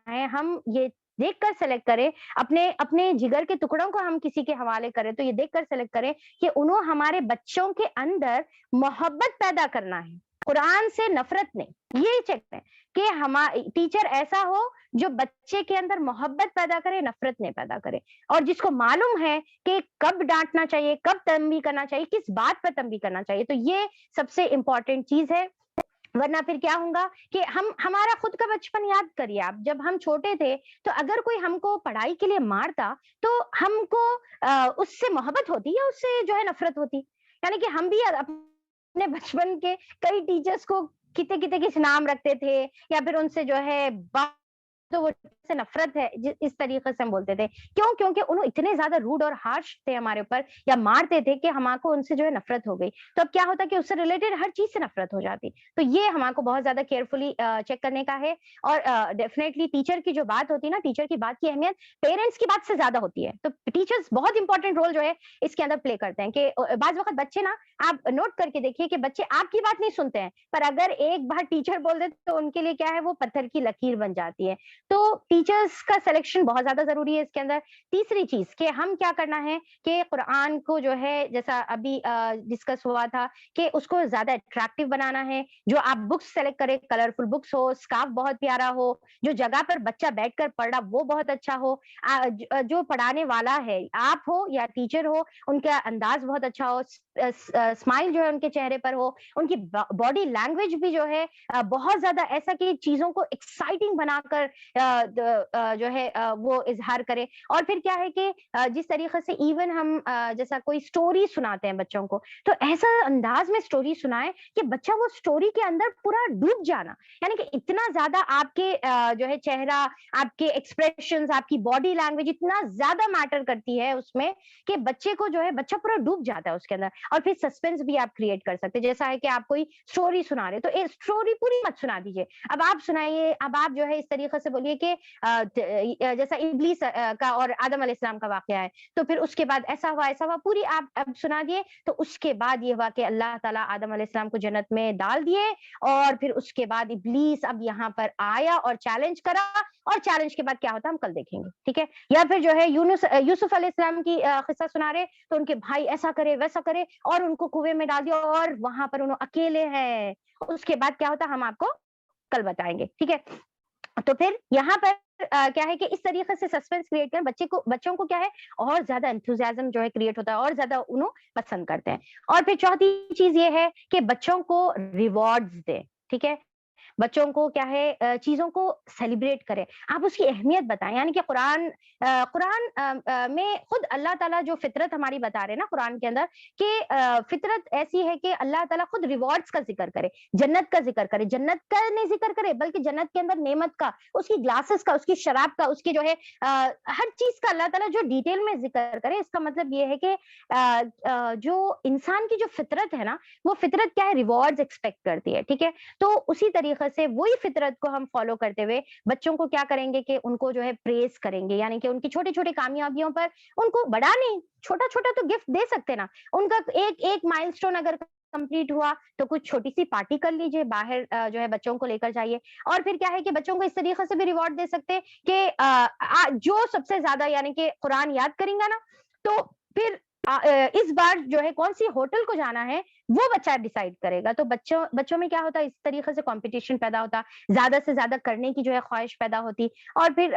है, हम ये देखकर सेलेक्ट करें, अपने अपने जिगर के टुकड़ों को हम किसी के हवाले करें तो ये देखकर सेलेक्ट करें कि उन्होंने हमारे बच्चों के अंदर मोहब्बत पैदा करना है, कुरान से नफरत नहीं। ये चेक करें कि हमारा टीचर ऐसा हो जो बच्चे के अंदर मोहब्बत पैदा करे, नफरत नहीं पैदा करे, और जिसको मालूम है कि कब डांटना चाहिए, कब तंबीह करना चाहिए, किस बात पर तंबीह करना चाहिए। तो ये सबसे इंपॉर्टेंट चीज है। वरना फिर क्या होगा कि हम हमारा खुद का बचपन याद करिए आप, जब हम छोटे थे तो अगर कोई हमको पढ़ाई के लिए मारता तो हमको उससे मोहब्बत होती या उससे जो है नफरत होती? यानी कि हम भी अपने बचपन के कई टीचर्स को किते किते किस नाम रखते थे या फिर उनसे जो है तो वो से नफरत है, इस तरीके से हम बोलते थे। क्यों? क्योंकि उन्होंने इतने ज्यादा रूड और हार्श थे हमारे ऊपर, या मारते थे कि हमारे उनसे जो है नफरत हो गई। तो अब क्या होता कि उससे रिलेटेड हर चीज से नफरत हो जाती। तो ये हमारे बहुत ज्यादा केयरफुली चेक करने का है। और डेफिनेटली टीचर की जो बात होती है ना, टीचर की बात की अहमियत पेरेंट्स की बात से ज्यादा होती है। तो टीचर्स बहुत इंपॉर्टेंट रोल जो है इसके अंदर प्ले करते हैं। कि बाज वक्त बच्चे ना, आप नोट करके देखिए कि बच्चे आपकी बात नहीं सुनते हैं, पर अगर एक बार टीचर बोल दे तो उनके लिए क्या है, वो पत्थर की लकीर बन जाती है। तो टीचर्स का सिलेक्शन बहुत ज्यादा जरूरी है इसके अंदर। तीसरी चीज कि हम क्या करना है कि कुरान को जो है, जैसा अभी डिस्कस हुआ था, कि उसको ज्यादा अट्रैक्टिव बनाना है। जो आप बुक्स सेलेक्ट करें, कलरफुल बुक्स हो, स्कार्फ बहुत प्यारा हो, जो जगह पर बच्चा बैठकर पढ़ रहा वो बहुत अच्छा हो, जो पढ़ाने वाला है, आप हो या टीचर हो, उनका अंदाज बहुत अच्छा हो, स्माइल जो है उनके चेहरे पर हो, उनकी बॉडी लैंग्वेज भी जो है बहुत ज्यादा ऐसा कि चीजों को एक्साइटिंग बनाकर जो है वो इजहार करे। और फिर क्या है कि जिस तरीके से इवन हम जैसा कोई स्टोरी सुनाते हैं बच्चों को, तो ऐसा अंदाज में स्टोरी सुनाए कि बच्चा वो स्टोरी के अंदर पूरा डूब जाना। यानी कि इतना ज्यादा आपके जो है चेहरा, आपके एक्सप्रेशंस, आपकी बॉडी लैंग्वेज इतना ज्यादा मैटर करती है उसमें, कि बच्चे को जो है, बच्चा पूरा डूब जाता है उसके अंदर। और फिर सस्पेंस भी आप क्रिएट कर सकते हैं। जैसा है कि आप कोई स्टोरी सुना रहे, तो स्टोरी पूरी मत सुना दीजिए, अब आप सुनाइए। अब आप जो है इस तरीके से बोलिए कि जैसा इब्लीस का और आदम अलैहिस्सलाम का वाकया है, तो फिर उसके बाद ऐसा हुआ पूरी आप अब सुना दिए। तो उसके बाद ये हुआ कि अल्लाह ताला आदम अलैहिस्सलाम को जन्नत में डाल दिए, और फिर उसके बाद इब्लीस अब यहाँ पर आया और चैलेंज करा, और चैलेंज के बाद क्या होता है हम कल देखेंगे, ठीक है। या फिर जो है यूसुफ अलैहिस्सलाम की किस्सा सुना रहे, तो उनके भाई ऐसा करे वैसा करे, और उनको कुएं में डाल दिया, और वहां पर उन्होंने अकेले हैं। उसके बाद क्या होता हम आपको कल बताएंगे, ठीक है। तो फिर यहाँ पर क्या है कि इस तरीके से सस्पेंस क्रिएट कर बच्चों को क्या है, और ज्यादा एंथुजियाज्म जो है क्रिएट होता है, और ज्यादा उन्हें पसंद करते हैं। और फिर चौथी चीज ये है कि बच्चों को रिवॉर्ड्स दे, ठीक है। बच्चों को क्या है, चीजों को सेलिब्रेट करें, आप उसकी अहमियत बताएं। यानी कि कुरान में खुद अल्लाह ताला जो फितरत हमारी बता रहे हैं ना कुरान के अंदर, कि फितरत ऐसी है कि अल्लाह ताला खुद रिवॉर्ड्स का जिक्र करे, जन्नत का जिक्र करे, जन्नत का नहीं जिक्र करे बल्कि जन्नत के अंदर नेमत का, उसकी ग्लासेस का, उसकी शराब का, उसकी जो है हर चीज का अल्लाह ताला जो डिटेल में जिक्र करे। इसका मतलब ये है कि जो इंसान की जो फितरत है ना, वो फितरत क्या है, रिवॉर्ड्स एक्सपेक्ट करती है, ठीक है। तो उसी तरीके से वही फितरत को हम फॉलो करते हुए बच्चों को क्या करेंगे कि उनको जो है प्रेज करेंगे, यानी कि उनकी छोटी छोटी कामयाबियों पर, उनको बड़ा नहीं, छोटा छोटा तो गिफ्ट दे सकते ना। उनका एक एक माइलस्टोन अगर कंप्लीट हुआ तो कुछ छोटी सी पार्टी कर लीजिए, बाहर जो है बच्चों को लेकर जाइए। और फिर क्या है कि बच्चों को इस तरीके से भी रिवॉर्ड दे सकते हैं कि जो सबसे ज्यादा यानी कि कुरान याद करेंगे ना, तो फिर इस बार जो है कौन सी होटल को जाना है वो बच्चा डिसाइड करेगा। तो बच्चों बच्चों में क्या होता है, इस तरीके से कंपटीशन पैदा होता, ज्यादा से ज्यादा करने की जो है ख्वाहिश पैदा होती। और फिर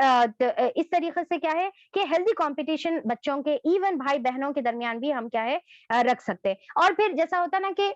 इस तरीके से क्या है कि हेल्दी कंपटीशन बच्चों के, इवन भाई बहनों के दरमियान भी हम क्या है रख सकते हैं। और फिर जैसा होता ना कि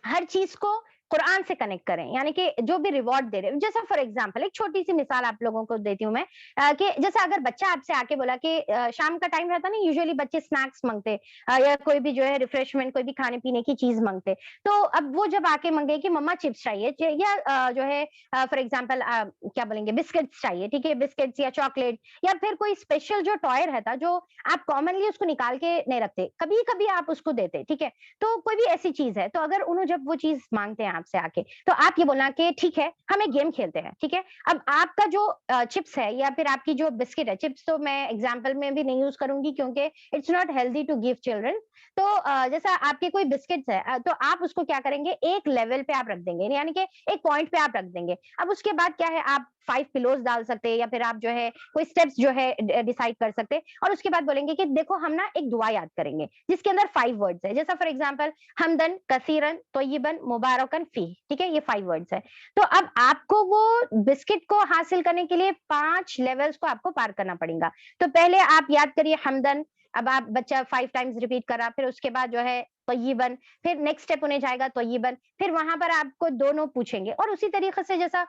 हर चीज को कुरान से कनेक्ट करें, यानी कि जो भी रिवॉर्ड दे रहे हैं, जैसा फॉर एग्जांपल एक छोटी सी मिसाल आप लोगों को देती हूँ मैं, कि जैसा अगर बच्चा आपसे आके बोला कि शाम का टाइम रहता ना, यूजुअली बच्चे स्नैक्स मांगते, या कोई भी जो है रिफ्रेशमेंट, कोई भी खाने पीने की चीज मांगते। तो अब वो जब आके मांगे कि मम्मा चिप्स चाहिए, या जो है फॉर एग्जाम्पल क्या बोलेंगे, बिस्किट्स चाहिए, ठीक है, बिस्किट्स या चॉकलेट, या फिर कोई स्पेशल जो टॉय रहता, जो आप कॉमनली उसको निकाल के नहीं रखते, कभी कभी आप उसको देते, ठीक है। तो कोई भी ऐसी चीज है, तो अगर उन्होंने जब वो चीज मांगते हैं आपसे आके, तो आप ये बोलना कि ठीक है हम एक गेम खेलते हैं, ठीक है। अब आपका जो चिप्स है या फिर आपकी जो बिस्किट है, चिप्स तो मैं एग्जांपल में भी नहीं यूज करूंगी क्योंकि it's not healthy to give children. तो जैसा आपके कोई बिस्किट्स है, तो आप उसको क्या करेंगे, एक लेवल पे आप रख देंगे, यानी कि एक पॉइंट पे आप रख देंगे। अब उसके बाद क्या है, आप 5 पिलोज डाल सकते हैं, या फिर आप जो है कोई स्टेप्स जो है डिसाइड कर सकते हैं। और उसके बाद बोलेंगे कि देखो हम ना एक दुआ याद करेंगे जिसके अंदर 5 वर्ड्स है, जैसा फॉर एग्जांपल हमदन कसीरन तोय्यबन मुबारकन फी, ठीक है, ये 5 वर्ड्स है। तो अब आपको वो बिस्किट को हासिल करने के लिए 5 लेवल्स को आपको पार करना पड़ेगा। तो पहले आप याद करिए हमदन, अब आप बच्चा 5 टाइम्स रिपीट करा, फिर उसके बाद जो है तोय्यबन, फिर नेक्स्ट स्टेप होने जाएगा तोय्यबन, फिर वहां पर आपको दोनों पूछेंगे। और उसी तरीके से जैसा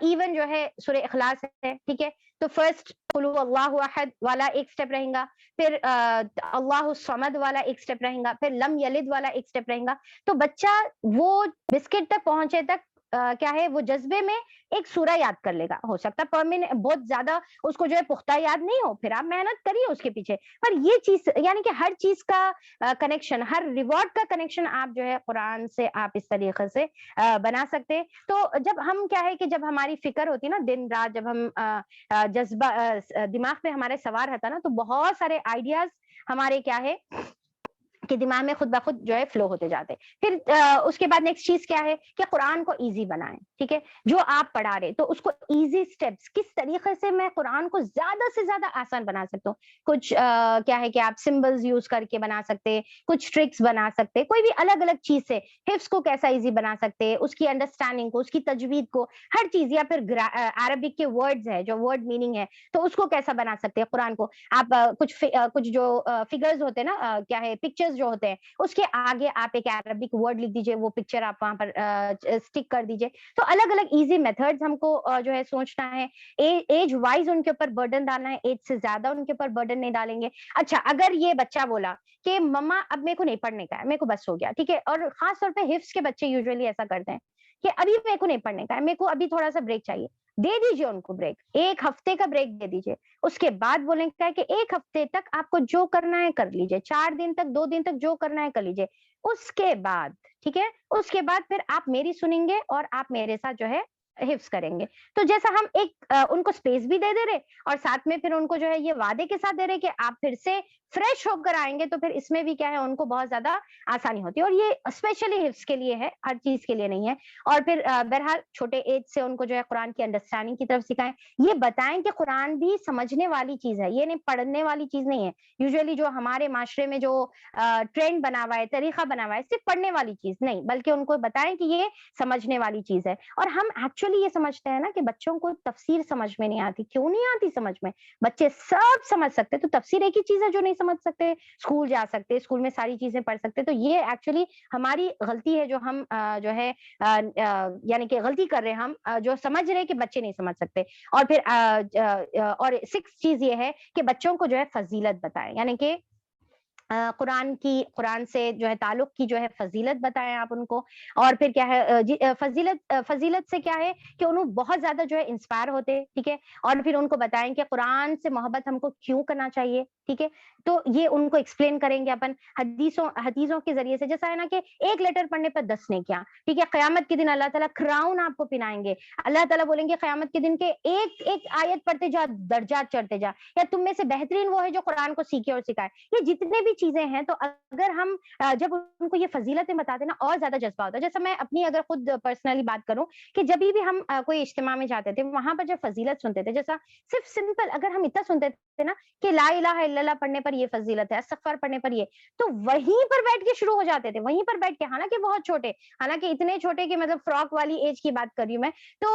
इवन जो है सूरह इखलास है, ठीक है, तो फर्स्ट कुल हुवल्लाहु अहद वाला एक स्टेप रहेगा, फिर अल्लाहु समद वाला एक स्टेप रहेगा, फिर लम यलिद वाला एक स्टेप रहेगा। तो बच्चा वो बिस्किट तक पहुंचे तक क्या है वो जज्बे में एक सूरा याद कर लेगा, हो सकता है परमानेंट बहुत ज्यादा उसको जो है पुख्ता याद नहीं हो, फिर आप मेहनत करिए उसके पीछे। पर ये चीज यानी कि हर चीज का कनेक्शन, हर रिवॉर्ड का कनेक्शन आप जो है कुरान से आप इस तरीके से बना सकते हैं। तो जब हम क्या है कि जब हमारी फिक्र होती है ना दिन रात, जब हम जज्बा दिमाग पे हमारे सवार रहता ना, तो बहुत सारे आइडियाज हमारे क्या है कि दिमाग में खुद ब खुद जो है फ्लो होते जाते हैं। फिर उसके बाद नेक्स्ट चीज क्या है कि कुरान को इजी बनाएं, ठीक है? जो आप पढ़ा रहे तो उसको इजी स्टेप्स किस तरीके से मैं कुरान को ज्यादा से ज्यादा आसान बना सकता हूँ। कुछ क्या है कि आप सिंबल्स यूज करके बना सकते हैं, कुछ ट्रिक्स बना सकते हैं, कोई भी अलग अलग चीज से हिफ्स को कैसा इजी बना सकते हैं, उसकी अंडरस्टैंडिंग को, उसकी तजवीद को, हर चीज, या फिर अरबिक के वर्ड्स है जो वर्ड मीनिंग है तो उसको कैसा बना सकते हैं कुरान को। आप कुछ जो फिगर्स होते हैं ना, क्या है पिक्चर्स जो होते हैं, उसके आगे आप एक अरबिक वर्ड लिख दीजिए, वो पिक्चर आप वहां पर स्टिक कर दीजिए। तो अलग अलग इजी मेथड्स हमको जो है सोचना है। एज वाइज उनके ऊपर बर्डन डालना है, एज से ज्यादा उनके ऊपर बर्डन नहीं डालेंगे। अच्छा, अगर ये बच्चा बोला कि मम्मा अब मेरे को नहीं पढ़ने का है, मेरे को बस हो गया, ठीक है, और खास तौर पे हिफ्स के बच्चे यूजुअली ऐसा करते हैं कि अभी मेरे को नहीं पढ़ने का है, मेरे को अभी थोड़ा सा ब्रेक चाहिए, दे दीजिए उनको ब्रेक, 1 हफ्ते का ब्रेक दे दीजिए। उसके बाद बोलेंगे कि 1 हफ्ते तक आपको जो करना है कर लीजिए, 4 दिन तक, 2 दिन तक जो करना है कर लीजिए। उसके बाद, ठीक है, उसके बाद फिर आप मेरी सुनेंगे और आप मेरे साथ जो है हिफ्स करेंगे। तो जैसा हम एक उनको स्पेस भी दे रहे और साथ में फिर उनको जो है ये वादे के साथ दे रहे कि आप फिर से फ्रेश होकर आएंगे, तो फिर इसमें भी क्या है उनको बहुत ज्यादा आसानी होती है। और ये स्पेशली हिफ्स के लिए है, हर चीज के लिए नहीं है। और फिर बहरहाल छोटे एज से उनको जो है कुरान की अंडरस्टैंडिंग की तरफ सिखाएं, ये बताएं कि कुरान भी समझने वाली चीज है, ये नहीं पढ़ने वाली चीज नहीं है। यूजुअली जो हमारे माशरे में जो ट्रेंड बना हुआ है, तरीका बना हुआ है, सिर्फ पढ़ने वाली चीज नहीं, बल्कि उनको बताएं कि ये समझने वाली चीज है। और हम एक्चुअली ये समझते हैं ना कि बच्चों को तफसीर समझ में नहीं आती। क्यों नहीं आती समझ में? बच्चे सब समझ सकते, तो तफसीर एक ही चीज है जो नहीं समझ सकते। स्कूल जा सकते, स्कूल में सारी चीजें पढ़ सकते। तो ये एक्चुअली हमारी गलती है जो हम जो है यानी कि गलती कर रहे हैं हम, जो समझ रहे हैं कि बच्चे नहीं समझ सकते। और फिर और 6 चीज ये है कि बच्चों को जो है फजीलत बताएं, यानी कि कुरान से जो है ताल्लुक की जो है फजीलत बताएं आप उनको। और फिर क्या है फजीलत से क्या है कि उन्हें बहुत ज्यादा जो है इंस्पायर होते, ठीक है। और फिर उनको बताएं कि कुरान से मोहब्बत हमको क्यों करना चाहिए, ठीक है। तो ये उनको एक्सप्लेन करेंगे अपन हदीसों के जरिए से। जैसा है ना कि एक लेटर पढ़ने पर 10 नेकियां, ठीक है। क़यामत के दिन अल्लाह ताला क्राउन आपको पिनाएंगे। अल्लाह ताला बोलेंगे क़यामत के दिन के एक एक आयत पढ़ते जा, दर्जात चढ़ते जा, या तुम में से बेहतरीन वो है जो कुरान को सीखे और सिखाए। ये जितने भी चीजें हैं, तो अगर हम जब उनको ये फजीलतें बताते ना, और ज्यादा जज्बा होता है। जैसा मैं अपनी अगर खुद पर्सनली बात करूं कि जब भी हम कोई इज्तिमा में जाते थे, वहां पर जब फजीलत सुनते थे, जैसा सिर्फ सिंपल अगर हम इतना सुनते थे ना कि ला इलाहा इल्लल्लाह पढ़ने पर ये फजीलत है, इस्तगफार पढ़ने पर ये, तो वहीं पर बैठ के शुरू हो जाते थे, वहीं पर बैठ के। हालांकि बहुत छोटे, हालांकि इतने छोटे कि मतलब फ्रॉक वाली एज की बात कर रही हूँ मैं। तो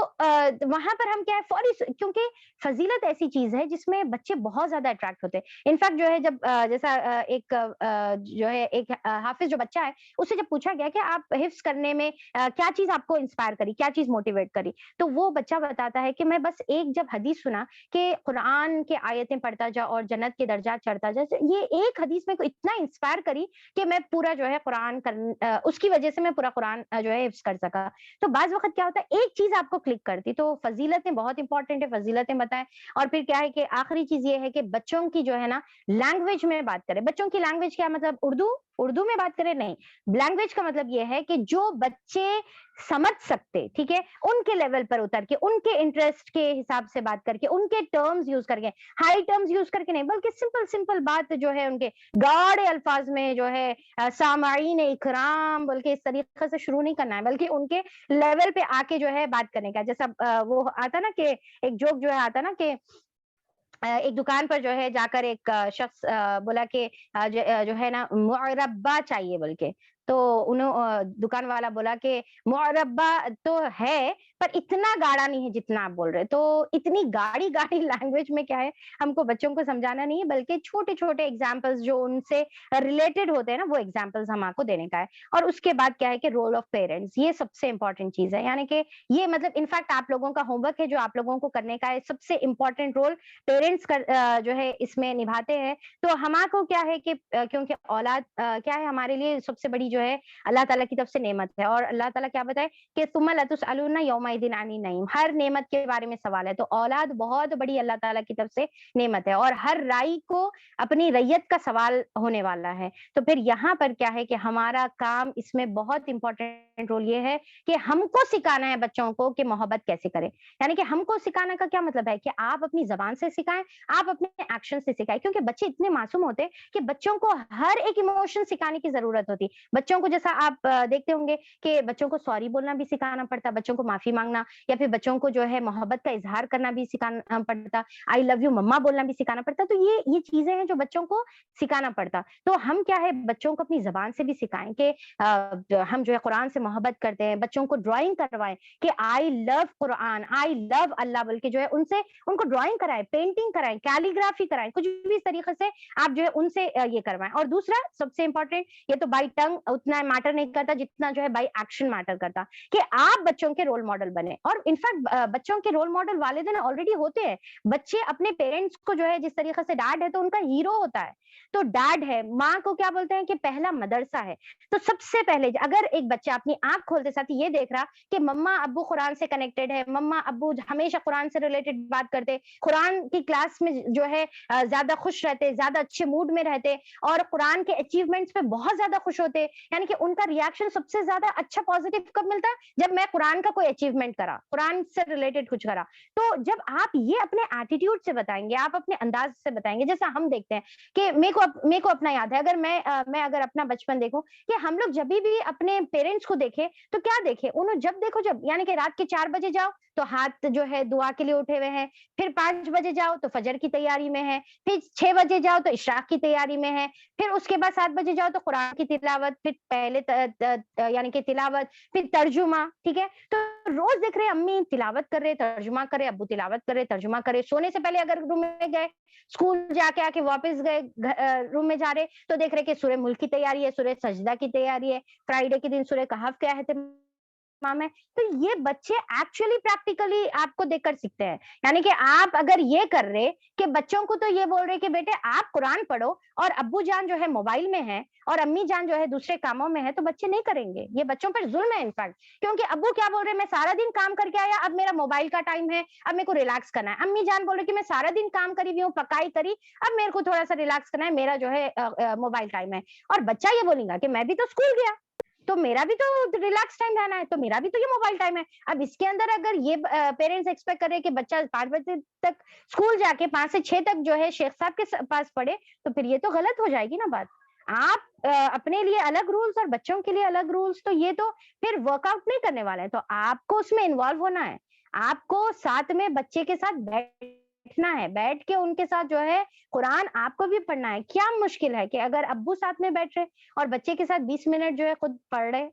वहां पर हम क्या है फौरी, क्योंकि फजीलत ऐसी चीज है जिसमें बच्चे बहुत ज्यादा अट्रैक्ट होते हैं। इनफैक्ट जो है जब जैसा एक जो है एक हाफिज जो बच्चा है, उससे जब पूछा गया कि आप हिफ्स करने में क्या चीज आपको इंस्पायर करी, क्या चीज मोटिवेट करी, तो वो बच्चा बताता है कि मैं बस एक जब हदीस सुना कि कुरान के आयतें पढ़ता जा और जन्नत के दर्जात चढ़ता जा, ये एक हदीस मेरे को इतना इंस्पायर करी कि मैं पूरा जो है उसकी वजह से मैं पूरा कुरान जो है हिफ्स कर सका। तो बाज वक्त क्या होता है, एक चीज आपको क्लिक करती। तो फजीलतें बहुत इंपॉर्टेंट है, फजीलतें बताएं। और फिर क्या है कि आखिरी चीज ये है कि बच्चों की जो है ना लैंग्वेज में बात करें। बच्चों की लैंग्वेज क्या मतलब उर्दू में बात करें नहीं। लैंग्वेज का मतलब ये है कि जो बच्चे समझ सकते, ठीक है, उनके लेवल पर उतर के, उनके इंटरेस्ट के हिसाब से बात करके, उनके टर्म्स यूज करके, हाई टर्म्स यूज करके नहीं, बल्कि सिंपल सिंपल बात जो है उनके गाढ़े अल्फाज में जो है सामाईन इकराम बोल के इस तरीके से शुरू नहीं करना है, बल्कि उनके लेवल पे आके जो है बात करने का। जैसा वो आता ना कि एक जोक जो है आता ना कि एक दुकान पर जो है जाकर एक शख्स बोला कि जो है ना मुरब्बा चाहिए बोल के। तो दुकान वाला बोला कि मुरब्बा तो है, पर इतना गाढ़ा नहीं है जितना आप बोल रहे हैं। तो इतनी गाढ़ी गाढ़ी लैंग्वेज में क्या है, हमको बच्चों को समझाना नहीं है, बल्कि छोटे छोटे एग्जाम्पल्स जो उनसे रिलेटेड होते हैं ना, वो एग्जाम्पल्स हम आपको देने का है। और उसके बाद क्या है कि रोल ऑफ पेरेंट्स, ये सबसे इंपॉर्टेंट चीज है। यानी कि ये मतलब इनफैक्ट आप लोगों का होमवर्क है जो आप लोगों को करने का है। सबसे इंपॉर्टेंट रोल पेरेंट्स जो है इसमें निभाते हैं। तो हमारे को क्या है कि क्योंकि औलाद क्या है हमारे लिए सबसे बड़ी जो जो है अल्लाह ताला की तरफ से नेमत है। और अल्लाह ताला क्या बताए कि सुम्मा लतुसअलूना यौमइदिन अनिन नईम, हर नेमत के बारे में सवाल है। तो औलाद बहुत बड़ी अल्लाह ताला की तरफ से नेमत है और हर राई को अपनी रैयत का सवाल होने वाला है। तो फिर यहाँ पर क्या है कि हमारा काम इसमें बहुत इंपॉर्टेंट रोल ये है कि हमको सिखाना है बच्चों को कि मोहब्बत कैसे करें। यानी कि हमको सिखाने का क्या मतलब है कि आप अपनी ज़बान से सिखाएँ, आप अपने एक्शन से सिखाएँ, क्योंकि बच्चे इतने मासूम होते हैं कि बच्चों को हर एक इमोशन सिखाने की ज़रूरत होती है। बच्चों को जैसा आप देखते होंगे कि बच्चों को सॉरी बोलना भी सिखाना पड़ता है, बच्चों को माफ़ी माँगना या फिर बच्चों को जो है मोहब्बत का इज़हार करना भी सिखाना पड़ता, आई लव यू मम्मा बोलना भी सिखाना पड़ता। तो ये चीज़ें हैं जो बच्चों को सिखाना पड़ता। तो हम क्या है बच्चों को अपनी ज़बान से भी सिखाएँ कि हम जो है कुरान से मोहब्बत करते हैं, बच्चों को ड्राइंग करवाएँ कि I love Quran, I love Allah बोल के जो है उनसे उनको ड्राइंग कराएँ, पेंटिंग कराएँ, कैलीग्राफी कराएँ, कुछ भी इस तरीके से आप जो है उनसे ये करवाएँ। और दूसरा सबसे इम्पोर्टेंट, ये तो बाय टंग उतना मैटर नहीं करता जितना जो है बाय एक्शन मैटर करता, कि आप बच्चों के रोल मॉडल बने। और इनफैक्ट बच्चों के रोल मॉडल वालिदैन ऑलरेडी होते हैं। बच्चे अपने पेरेंट्स को जो है जिस तरीके से डैड है तो उनका हीरो होता है। तो डैड है, माँ को क्या बोलते हैं कि पहला मदरसा है। तो सबसे पहले अगर एक बच्चा अपनी आँख खोलते साथ ये देख रहा कि मम्मा अब्बू कुरान से कनेक्टेड है, मम्मा अब्बू हमेशा कुरान से रिलेटेड बात करते, कुरान की क्लास में जो है ज़्यादा खुश रहते, ज़्यादा अच्छे मूड में रहते और कुरान के अचीवमेंट्स पे बहुत ज़्यादा खुश होते। यानी कि उनका रिएक्शन सबसे ज़्यादा अच्छा पॉजिटिव कब मिलता है? जब मैं कुरान का कोई अचीवमेंट करा, कुरान से रिलेटेड कुछ करा। तो जब आप ये अपने एटीट्यूड से बताएँगे, आप अपने अंदाज़ से बताएँगे, जैसा हम देखते हैं कि मेरे को अपना याद है, अगर मैं अगर अपना बचपन देखूँ कि हम लोग जभी भी अपने पेरेंट्स को देखें, तो क्या देखें? उन्हें जब देखो जब यानी कि रात के 4 बजे जाओ, तो हाथ जो है दुआ के लिए उठे हुए हैं, फिर 5 बजे जाओ तो फजर की तैयारी में है, फिर 6 बजे जाओ तो इशराक की तैयारी में है, फिर उसके बाद 7 बजे जाओ तो कुरान की तिलावत, फिर पहले यानी कि तिलावत, फिर तर्जुमा, ठीक है? तो रोज़ देख रहे हैं अम्मी तिलावत कर रहे, तर्जुमा कर रहे, अब्बू तिलावत कर रहे, तर्जुमा कर रहे, सोने से पहले अगर रूम में गए, स्कूल जाके आके वापस गए रूम में जा रहे, तो देख रहे कि सूरह मुल्क की तैयारी है, सूरह सजदा की तैयारी है, फ्राइडे के दिन सूरह कहफ क्या है माम है। तो ये बच्चे एक्चुअली प्रैक्टिकली आपको देखकर सीखते हैं। यानी कि आप अगर ये कर रहे कि बच्चों को तो ये बोल रहे कि बेटे आप कुरान पढ़ो और अब्बू जान जो है मोबाइल में है और अम्मी जान जो है दूसरे कामों में है, तो बच्चे नहीं करेंगे। ये बच्चों पर जुल्म है इनफैक्ट, क्योंकि अब्बू क्या बोल रहे हैं, मैं सारा दिन काम करके आया, अब मेरा मोबाइल का टाइम है, अब मेरे को रिलैक्स करना है। अम्मी जान बोल रहे कि मैं सारा दिन काम करी हुई हूँ, पकाई करी, अब मेरे को थोड़ा सा रिलैक्स करना है, मेरा जो है मोबाइल टाइम है। और बच्चा ये बोलेगा कि मैं भी तो स्कूल गया, तो मेरा भी तो रिलैक्स टाइम रहना है, तो मेरा भी तो ये मोबाइल टाइम है। अब इसके अंदर अगर ये पेरेंट्स एक्सपेक्ट कर रहे हैं कि बच्चा 5 बजे तक स्कूल जाके 5 से 6 तक जो है शेख साहब के पास पढ़े, तो फिर ये तो गलत हो जाएगी ना बात। आप अपने लिए अलग रूल्स और बच्चों के लिए अलग रूल्स, तो ये तो फिर वर्कआउट नहीं करने वाले हैं। तो आपको उसमें इन्वॉल्व होना है। आपको साथ में बच्चे के साथ बैठना है, बैठ के उनके साथ जो है कुरान आपको भी पढ़ना है। क्या मुश्किल है कि अगर अब्बू साथ में बैठ रहे और बच्चे के साथ 20 मिनट जो है खुद पढ़ रहे,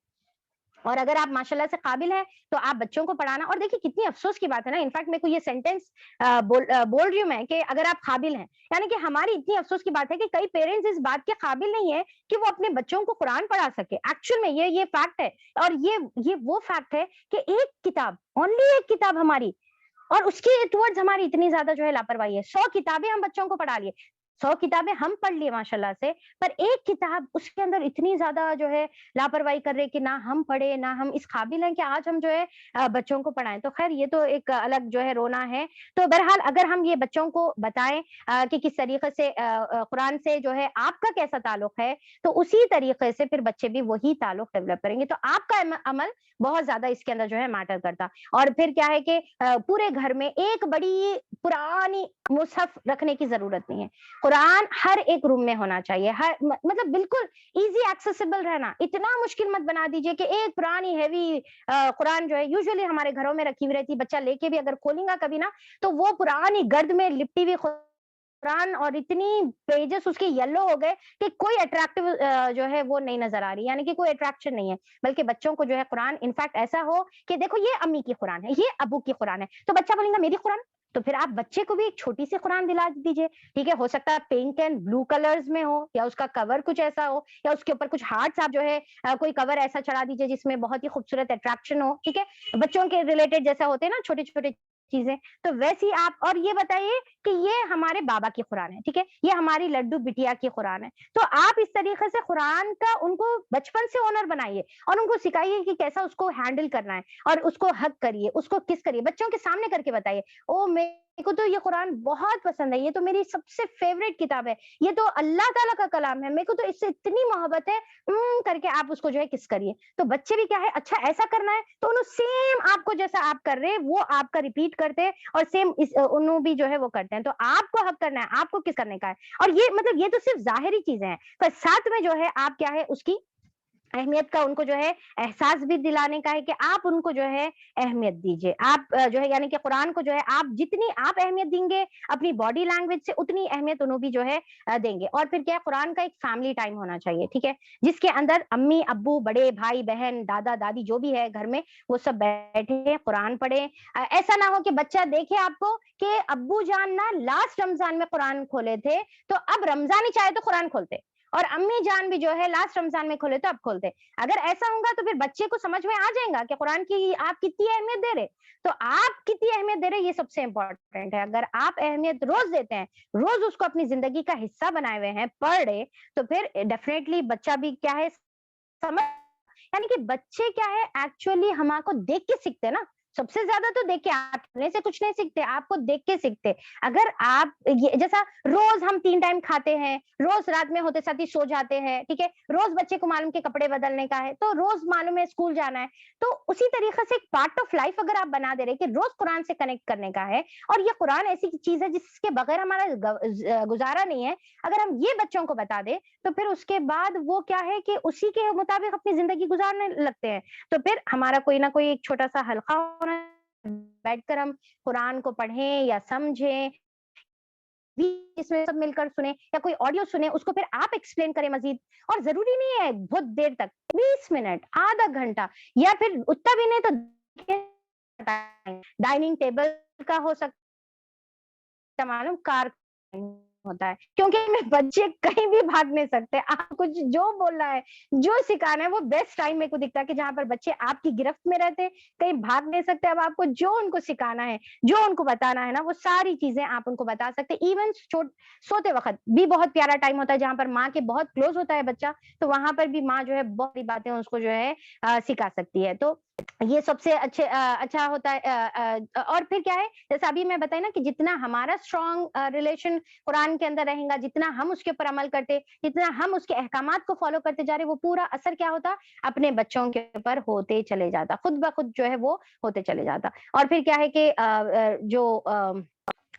और अगर आप माशाल्लाह से काबिल हैं, तो आप बच्चों को पढ़ाना। और देखिए कितनी अफ़सोस की बात है ना, इनफैक्ट मेरे को ये सेंटेंस बोल रही हूँ मैं कि अगर आप काबिल हैं, यानी कि हमारी इतनी अफ़सोस की बात है कि कई पेरेंट्स इस बात के काबिल नहीं है कि वो अपने बच्चों को कुरान पढ़ा सके। एक्चुअल में ये फैक्ट है, और ये वो फैक्ट है कि एक किताब, ओनली एक किताब हमारी, और उसके टुवर्ड्स हमारी इतनी ज़्यादा जो है लापरवाही है। 100 किताबें हम बच्चों को पढ़ा लिए, 100 किताबें हम पढ़ लिए माशाल्लाह से, पर एक किताब उसके अंदर इतनी ज़्यादा जो है लापरवाही कर रहे कि ना हम पढ़े, ना हम इस काबिल हैं कि आज हम जो है बच्चों को पढ़ाएँ। तो ख़ैर ये तो एक अलग जो है रोना है। तो बहरहाल अगर हम ये बच्चों को बताएँ कि किस तरीक़े से कुरान से जो है आपका कैसा ताल्लुक़ है, तो उसी तरीक़े से फिर बच्चे भी वही ताल्लुक़ डेवलप करेंगे। तो आपका अमल बहुत ज़्यादा इसके अंदर जो है मैटर करता। और फिर क्या है कि पूरे घर में एक बड़ी पुरानी मुसहफ़ रखने की ज़रूरत नहीं है। कुरान हर एक रूम में होना चाहिए, हर मतलब बिल्कुल ईज़ी एक्सेसिबल रहना। इतना मुश्किल मत बना दीजिए कि एक पुरानी हेवी कुरान जो है यूजुअली हमारे घरों में रखी हुई रहती है, बच्चा लेके भी अगर खोलेगा कभी ना, तो वो पुरानी गर्द में लिपटी हुई कुरान और इतनी पेजेस उसके येलो हो गए कि कोई अट्रैक्टिव जो है वो नहीं नज़र आ रही, यानी कि कोई अट्रैक्शन नहीं है। बल्कि बच्चों को जो है कुरान इनफैक्ट ऐसा हो कि देखो ये अम्मी की कुरान है, ये अब्बू की कुरान है, तो बच्चा बोलेगा मेरी कुरान, तो फिर आप बच्चे को भी एक छोटी सी कुरान दिला दीजिए, ठीक है? हो सकता है पिंक एंड ब्लू कलर्स में हो, या उसका कवर कुछ ऐसा हो, या उसके ऊपर कुछ हार्ट्स आप जो है कोई कवर ऐसा चढ़ा दीजिए जिसमें बहुत ही खूबसूरत अट्रैक्शन हो, ठीक है? बच्चों के रिलेटेड जैसा होते हैं ना छोटे-छोटे चीजें, तो वैसी आप और ये बताइए कि ये हमारे बाबा की कुरान है, ठीक है, ये हमारी लड्डू बिटिया की कुरान है। तो आप इस तरीके से कुरान का उनको बचपन से ओनर बनाइए और उनको सिखाइए कि कैसा उसको हैंडल करना है, और उसको हक करिए, उसको किस करिए, बच्चों के सामने करके बताइए, ओ मेरे को तो ये कुरान बहुत पसंद है, ये तो मेरी सबसे फेवरेट किताब है, ये तो अल्लाह ताला का कलाम है, मेरे को तो इससे इतनी मोहब्बत है, करके आप उसको जो है किस करिए। तो बच्चे भी क्या है, अच्छा ऐसा करना है, तो उन्होंने सेम आपको जैसा आप कर रहे हैं वो आपका रिपीट करते हैं, और सेम उन्होंने भी जो है वो करते हैं। तो आपको हक करना है, आपको किस करने का है। और ये मतलब ये तो सिर्फ जाहिरी चीजें हैं, पर साथ में जो है आप क्या है उसकी अहमियत का उनको जो है एहसास भी दिलाने का है कि आप उनको जो है अहमियत दीजिए। आप जो है यानी कि कुरान को जो है आप जितनी आप अहमियत देंगे अपनी बॉडी लैंग्वेज से, उतनी अहमियत उन्हें भी जो है देंगे। और फिर क्या है, कुरान का एक फैमिली टाइम होना चाहिए, ठीक है, जिसके अंदर अम्मी अब्बू बड़े भाई बहन दादा दादी जो भी है घर में वो सब बैठे कुरान पढ़े। ऐसा ना हो कि बच्चा देखे आपको कि अब्बू जान ना लास्ट रमजान में कुरान खोले थे, तो अब रमजान ही चाहे तो कुरान खोलते, और अम्मी जान भी जो है लास्ट रमजान में खोले तो अब खोलते। अगर ऐसा होगा तो फिर बच्चे को समझ में आ जाएगा कि कुरान की आप कितनी अहमियत दे रहे। तो आप कितनी अहमियत दे रहे ये सबसे इंपॉर्टेंट है। अगर आप अहमियत रोज देते हैं, रोज उसको अपनी जिंदगी का हिस्सा बनाए हुए हैं, पढ़ रहे, तो फिर डेफिनेटली बच्चा भी क्या है समझ, यानी कि बच्चे क्या है एक्चुअली हमारे देख के सीखते हैं ना, सबसे ज्यादा तो देख के, आप करने से कुछ नहीं सीखते, आपको देख के सीखते। अगर आप ये जैसा रोज हम 3 टाइम खाते हैं, रोज रात में होते साथ ही सो जाते हैं, ठीक है, रोज बच्चे को मालूम के कपड़े बदलने का है, तो रोज मालूम है स्कूल जाना है, तो उसी तरीके से एक पार्ट ऑफ लाइफ अगर आप बना दे रहे कि रोज कुरान से कनेक्ट करने का है, और ये कुरान ऐसी चीज है जिसके बगैर हमारा गुजारा नहीं है, अगर हम ये बच्चों को बता दे, तो फिर उसके बाद वो क्या है कि उसी के मुताबिक अपनी जिंदगी गुजारने लगते हैं। तो फिर हमारा कोई ना कोई एक छोटा सा हल्का होना, बैठकर हम कुरान को पढ़ें या समझें, इसमें सब मिलकर सुने या कोई ऑडियो सुने, उसको फिर आप एक्सप्लेन करें मजीद। और जरूरी नहीं है बहुत देर तक, 20 मिनट आधा घंटा, या फिर उतना भी नहीं तो डाइनिंग टेबल का हो सकता, मालूम कार होता है, क्योंकि में बच्चे कहीं भी भाग नहीं सकते। आप कुछ जो बोलना है, जो सिखाना है, वो बेस्ट टाइम मेरे को दिखता है कि जहां पर बच्चे आपकी गिरफ्त में रहते, कहीं भाग नहीं सकते। अब आपको जो उनको सिखाना है, जो उनको बताना है ना, वो सारी चीजें आप उनको बता सकते। इवन सोते वक्त भी बहुत प्यारा टाइम होता है जहां पर माँ के बहुत क्लोज होता है बच्चा, तो वहां पर भी माँ जो है बहुत सारी बातें उसको जो है सिखा सकती है। तो ये सबसे अच्छा होता है। और फिर क्या है, जैसे अभी मैं बताई ना कि जितना हमारा स्ट्रॉन्ग रिलेशन कुरान के अंदर रहेगा, जितना हम उसके ऊपर अमल करते, जितना हम उसके अहकामात को फॉलो करते जा रहे, वो पूरा असर क्या होता, अपने बच्चों के ऊपर होते चले जाता, खुद ब खुद जो है वो होते चले जाता। और फिर क्या है कि जो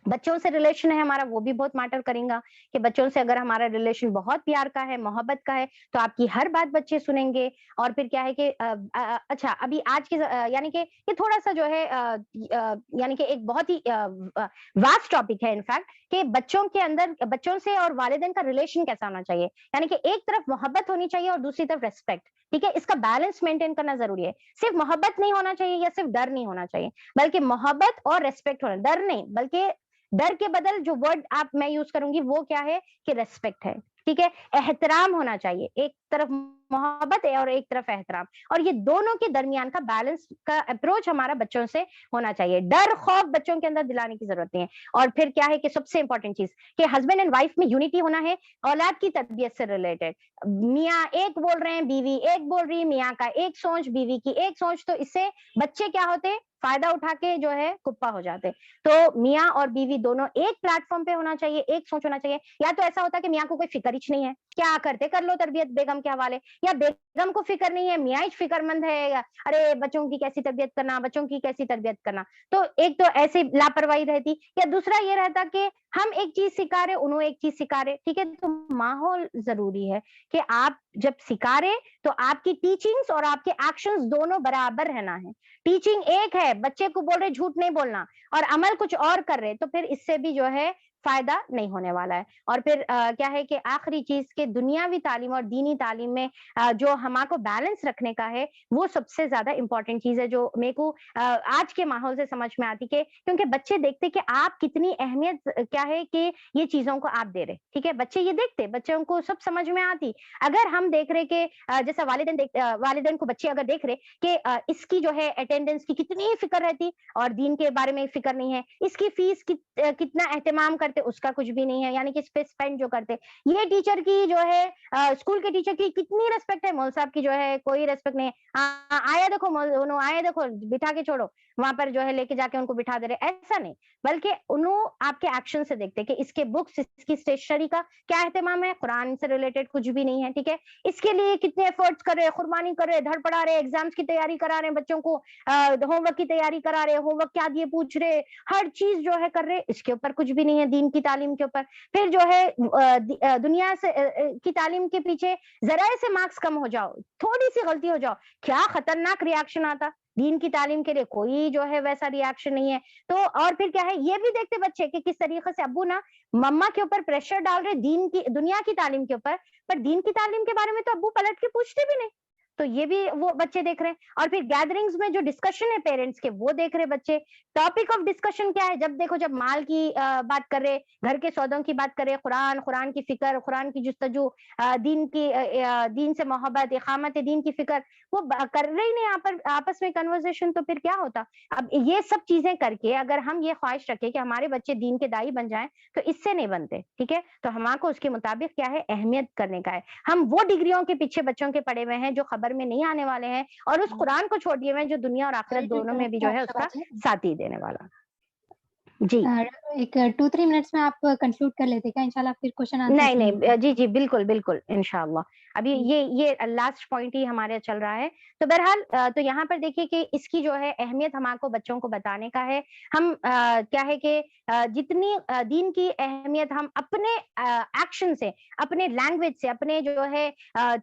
बच्चों से रिलेशन है हमारा, वो भी बहुत मैटर करेगा कि बच्चों से अगर हमारा रिलेशन बहुत प्यार का है, मोहब्बत का है, तो आपकी हर बात बच्चे सुनेंगे। और फिर क्या है कि अच्छा अभी आज के यानी कि ये थोड़ा सा जो है यानी कि एक बहुत ही वास्ट टॉपिक है इनफैक्ट, कि बच्चों के अंदर बच्चों से और वालिदैन का रिलेशन कैसा होना चाहिए। यानी कि एक तरफ मोहब्बत होनी चाहिए और दूसरी तरफ रेस्पेक्ट, ठीक है, इसका बैलेंस मेंटेन करना जरूरी है। सिर्फ मोहब्बत नहीं होना चाहिए या सिर्फ डर नहीं होना चाहिए, बल्कि मोहब्बत और रेस्पेक्ट होना, डर नहीं, बल्कि डर के बदल जो वर्ड आप मैं यूज करूंगी वो क्या है कि रेस्पेक्ट है, ठीक है, एहतराम होना चाहिए। एक तरफ मोहब्बत है और एक तरफ एहतराम, और ये दोनों के दरमियान का बैलेंस का अप्रोच हमारा बच्चों से होना चाहिए। डर खौफ बच्चों के अंदर दिलाने की जरूरत नहीं है। और फिर क्या है कि सबसे इंपॉर्टेंट चीज कि हस्बैंड एंड वाइफ में यूनिटी होना है, औलाद की तरबियत से रिलेटेड। मियाँ एक बोल रहे हैं, बीवी एक बोल रही है, मियाँ का एक सोच, बीवी की एक सोच, तो इससे बच्चे क्या होते, फायदा उठा के जो है कुप्पा हो जाते। तो मियाँ और बीवी दोनों एक प्लेटफॉर्म पे होना चाहिए, एक सोच होना चाहिए। या तो ऐसा होता है कि मियाँ को कोई फिक्र ही नहीं है, क्या करते कर लो तरबियत बेगम के हवाले, या बेगम को फिक्र नहीं है, मियाँ फिक्रमंद है, अरे बच्चों की कैसी तरबियत करना, बच्चों की कैसी तरबियत करना। तो एक तो ऐसी लापरवाही रहती, या दूसरा ये रहता कि हम एक चीज सिखा रहे, उन्होंने एक चीज सिखा रहे, ठीक है। तो माहौल जरूरी है कि आप जब सिखा रहे तो आपकी टीचिंग्स और आपके एक्शंस दोनों बराबर रहना है। टीचिंग एक है, बच्चे को बोल रहे झूठ नहीं बोलना, और अमल कुछ और कर रहे, तो फिर इससे भी जो है فائدہ نہیں ہونے والا ہے. اور پھر کیا ہے کہ آخری چیز کہ دنیاوی تعلیم اور دینی تعلیم میں جو ہمارے کو بیلنس رکھنے کا ہے وہ سب سے زیادہ امپورٹنٹ چیز ہے جو میرے کو آج کے ماحول سے سمجھ میں آتی کہ کیونکہ بچے دیکھتے کہ آپ کتنی اہمیت کیا ہے کہ یہ چیزوں کو آپ دے رہے. ٹھیک ہے, بچے یہ دیکھتے, بچوں کو سب سمجھ میں آتی. اگر ہم دیکھ رہے کہ جیسا والدین کو بچے اگر دیکھ رہے کہ اس کی جو ہے اٹینڈنس کی کتنی فکر رہتی اور دین کے بارے میں فکر نہیں ہے, اس کی فیس کتنا اہتمام کرتے اس کا کچھ بھی نہیں ہے, یعنی کہ اس پہ اسپینڈ جو کرتے. یہ ٹیچر کی جو ہے اسکول کے ٹیچر کی کتنی ریسپیکٹ ہے, مول صاحب کی جو ہے کوئی ریسپیکٹ نہیں ہے. آیا دیکھو آیا دیکھو بٹھا کے چھوڑو, وہاں پر جو ہے لے کے جا کے ان کو بٹھا دے رہے, ایسا نہیں. بلکہ انہوں آپ کے ایکشن سے دیکھتے کہ اس کے بکس, اس کی اسٹیشنری کا کیا اہتمام ہے, قرآن سے ریلیٹڈ کچھ بھی نہیں ہے. ٹھیک ہے, اس کے لیے کتنے ایفرٹس کر رہے, قربانی کر رہے, دھڑ پڑا رہے, ایگزامس کی تیاری کرا رہے, بچوں کو ہوم ورک کی تیاری کرا رہے, ہوم ورک کیا دیے پوچھ رہے, ہر چیز جو ہے کر رہے. اس کے اوپر کچھ بھی نہیں ہے دین کی تعلیم کے اوپر. پھر جو ہے دنیا سے کی تعلیم کے پیچھے ذرا سے مارکس کم ہو جاؤ, تھوڑی سی غلطی ہو جاؤ, کیا خطرناک ریاکشن آتا. دین کی تعلیم کے لیے کوئی جو ہے ویسا ریاکشن نہیں ہے. تو اور پھر کیا ہے, یہ بھی دیکھتے بچے کہ کس طریقے سے ابو نا مما کے اوپر پریشر ڈال رہے دین کی دنیا کی تعلیم کے اوپر, پر دین کی تعلیم کے بارے میں تو ابو پلٹ کے پوچھتے بھی نہیں. تو یہ بھی وہ بچے دیکھ رہے ہیں. اور پھر گیدرنگز میں جو ڈسکشن ہے پیرنٹس کے وہ دیکھ رہے بچے. ٹاپک آف ڈسکشن کیا ہے, جب دیکھو جب مال کی بات کر رہے, گھر کے سودوں کی بات کر رہے, قرآن کی فکر, قرآن کی جستجو, دین سے محبت, اقامت دین کی فکر, وہ کر رہے ہی نہیں یہاں پر آپس میں کنورسیشن. تو پھر کیا ہوتا. اب یہ سب چیزیں کر کے اگر ہم یہ خواہش رکھیں کہ ہمارے بچے دین کے دائی بن جائیں تو اس سے نہیں بنتے. ٹھیک ہے, تو ہمارے کو اس کے مطابق کیا ہے اہمیت کرنے کا ہے. ہم وہ ڈگریوں کے پیچھے بچوں کے پڑے ہوئے ہیں جو خبر میں نہیں آنے والے ہیں, اور اس قرآن کو چھوڑ دیے ہوئے ہیں جو دنیا اور آخرت دونوں میں بھی جو ہے اس کا ساتھی دینے والا. جی ایک 2-3 منٹس میں آپ کنکلوڈ کر لیتے کیا, انشاءاللہ پھر کوشچن آنسر. نہیں, جی بالکل بالکل انشاءاللہ. ابھی یہ لاسٹ پوائنٹ ہی ہمارے چل رہا ہے. تو بہرحال تو یہاں پر دیکھیے کہ اس کی جو ہے اہمیت ہمارے کو بچوں کو بتانے کا ہے. ہم کیا ہے کہ جتنی دین کی اہمیت ہم اپنے ایکشن سے, اپنے لینگویج سے, اپنے جو ہے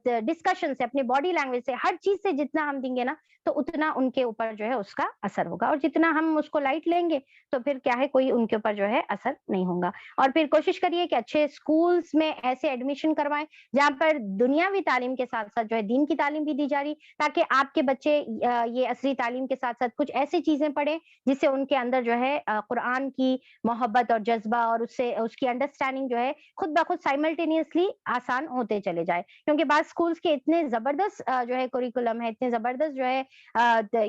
ڈسکشن سے, اپنے باڈی لینگویج سے, ہر چیز سے جتنا ہم دیں گے نا تو اتنا ان کے اوپر جو ہے اس کا اثر ہوگا. اور جتنا ہم اس کو لائٹ لیں گے تو پھر کیا ہے کوئی ان کے اوپر جو ہے اثر نہیں ہوگا. اور پھر کوشش کریے کہ اچھے اسکولس میں ایسے ایڈمیشن کروائیں جہاں پر دنیاوی تعلیم کے ساتھ ساتھ جو ہے دین کی تعلیم بھی دی جا رہی, تاکہ آپ کے بچے یہ عصری تعلیم کے ساتھ ساتھ کچھ ایسی چیزیں پڑھیں جس سے ان کے اندر جو ہے قرآن کی محبت اور جذبہ اور اس کی انڈرسٹینڈنگ جو ہے خود بخود سائملٹینیسلی آسان ہوتے چلے جائے. کیونکہ بعض اسکولس کے اتنے زبردست جو ہے کوریکولم ہے, اتنے زبردست جو ہے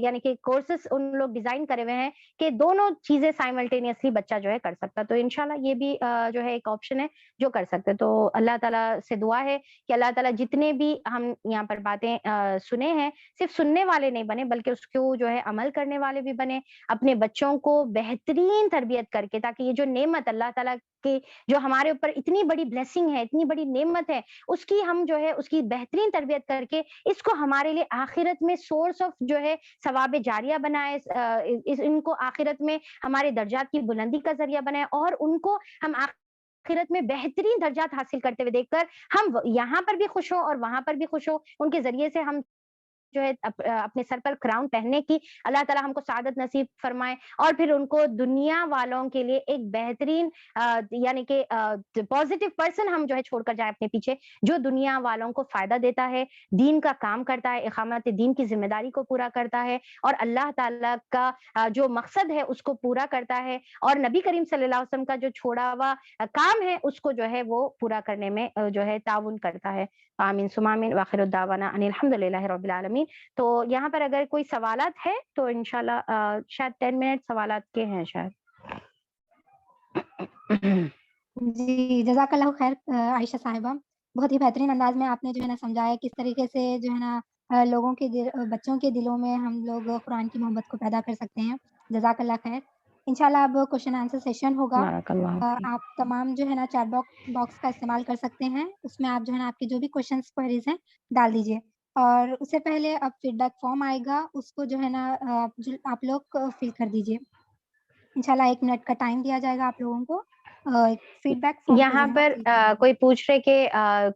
یعنی کہ کورسز ان لوگ ڈیزائن کرے ہوئے ہیں کہ دونوں چیزیں سائملٹینیسلی بچہ جو ہے کر سکتا. تو انشاءاللہ یہ بھی جو ہے ایک آپشن ہے جو کر سکتے. تو اللہ تعالیٰ سے دعا ہے کہ اللہ تعالیٰ جتنے بھی ہم یہاں پر باتیں سنے ہیں صرف سننے والے نہیں بنے بلکہ اس کو جو ہے عمل کرنے والے بھی بنے, اپنے بچوں کو بہترین تربیت کر کے, تاکہ یہ جو نعمت اللہ تعالیٰ کی جو ہمارے اوپر اتنی بڑی بلیسنگ ہے, اتنی بڑی نعمت ہے, اس کی ہم جو ہے اس کی بہترین تربیت کر کے اس کو ہمارے لیے آخرت میں سورس آف جو ہے ثواب جاریہ بنائے, ان کو آخرت میں ہمارے درجات کی بلندی کا ذریعہ بنائے, اور ان کو ہم آخرت میں بہترین درجات حاصل کرتے ہوئے دیکھ کر ہم یہاں پر بھی خوش ہوں اور وہاں پر بھی خوش ہوں. ان کے ذریعے سے ہم جو ہے اپنے سر پر کراؤن پہننے کی اللہ تعالیٰ ہم کو سعادت نصیب فرمائے, اور پھر ان کو دنیا والوں کے لیے ایک بہترین یعنی کہ پازیٹیو پرسن ہم جو ہے چھوڑ کر جائیں اپنے پیچھے, جو دنیا والوں کو فائدہ دیتا ہے, دین کا کام کرتا ہے, اقامت دین کی ذمہ داری کو پورا کرتا ہے, اور اللہ تعالیٰ کا جو مقصد ہے اس کو پورا کرتا ہے, اور نبی کریم صلی اللہ علیہ وسلم کا جو چھوڑا ہوا کام ہے اس کو جو ہے وہ پورا کرنے میں جو ہے تعاون کرتا ہے. آمین ثم آمین واخر الدعوانا ان الحمد للہ رب العالمین. تو یہاں پر اگر کوئی سوالات ہے تو انشاءاللہ شاید 10 منٹ سوالات کے ہیں شاید. جی جزاک اللہ خیر عائشہ صاحبہ, بہت ہی بہترین انداز میں آپ نے جو ہے نا سمجھایا کس طریقے سے جو ہے نا لوگوں کے بچوں کے دلوں میں ہم لوگ قرآن کی محبت کو پیدا کر سکتے ہیں. جزاک اللہ خیر. انشاءاللہ اب کوشچن آنسر سیشن ہوگا. بارک اللہ فیک. آپ تمام جو ہے نا چیٹ باکس کا استعمال کر سکتے ہیں, اس میں آپ جو ہے نا آپ کے جو بھی کوشچنس کوئریز ہیں ڈال دیجیے. اور اس سے پہلے اب فیڈ بیک فارم آئے گا, اس کو جو ہے نا آپ لوگ فل کر دیجیے. انشاءاللہ 1 منٹ کا ٹائم دیا جائے گا آپ لوگوں کو فیڈ بیک فارم کو یہاں جو ہے نا پر fill کرنے کوئی پوچھ رہے کہ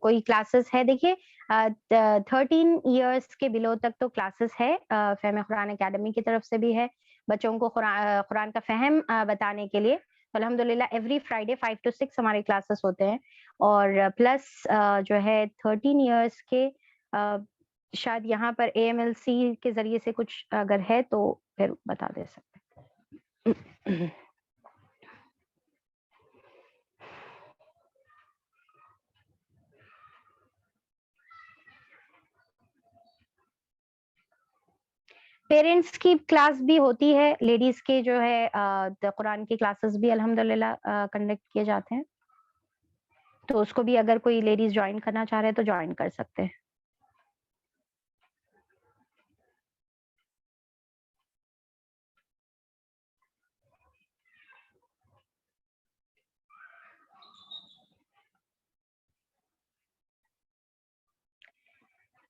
کوئی کلاسز ہے. دیکھیے 13 ایئرس کے بلو تک تو کلاسز ہے, فہم قرآن اکیڈمی کی طرف سے بھی ہے بچوں کو قرآن کا فہم بتانے کے لیے. अल्हम्दुलिल्लाह एवरी फ्राइडे 5 to 6 हमारे क्लासेस होते हैं, और प्लस जो है 13 इयर्स के शायद यहाँ पर AMLC के ज़रिए से कुछ अगर है तो फिर बता दे सकते हैं। पेरेंट्स की क्लास भी होती है, लेडीज़ के जो है कुरान की क्लासेस भी अल्हम्दुलिल्लाह कंडक्ट किए जाते हैं। तो उसको भी अगर कोई लेडीज़ जॉइन करना चाह रहे हैं तो जॉइन कर सकते हैं।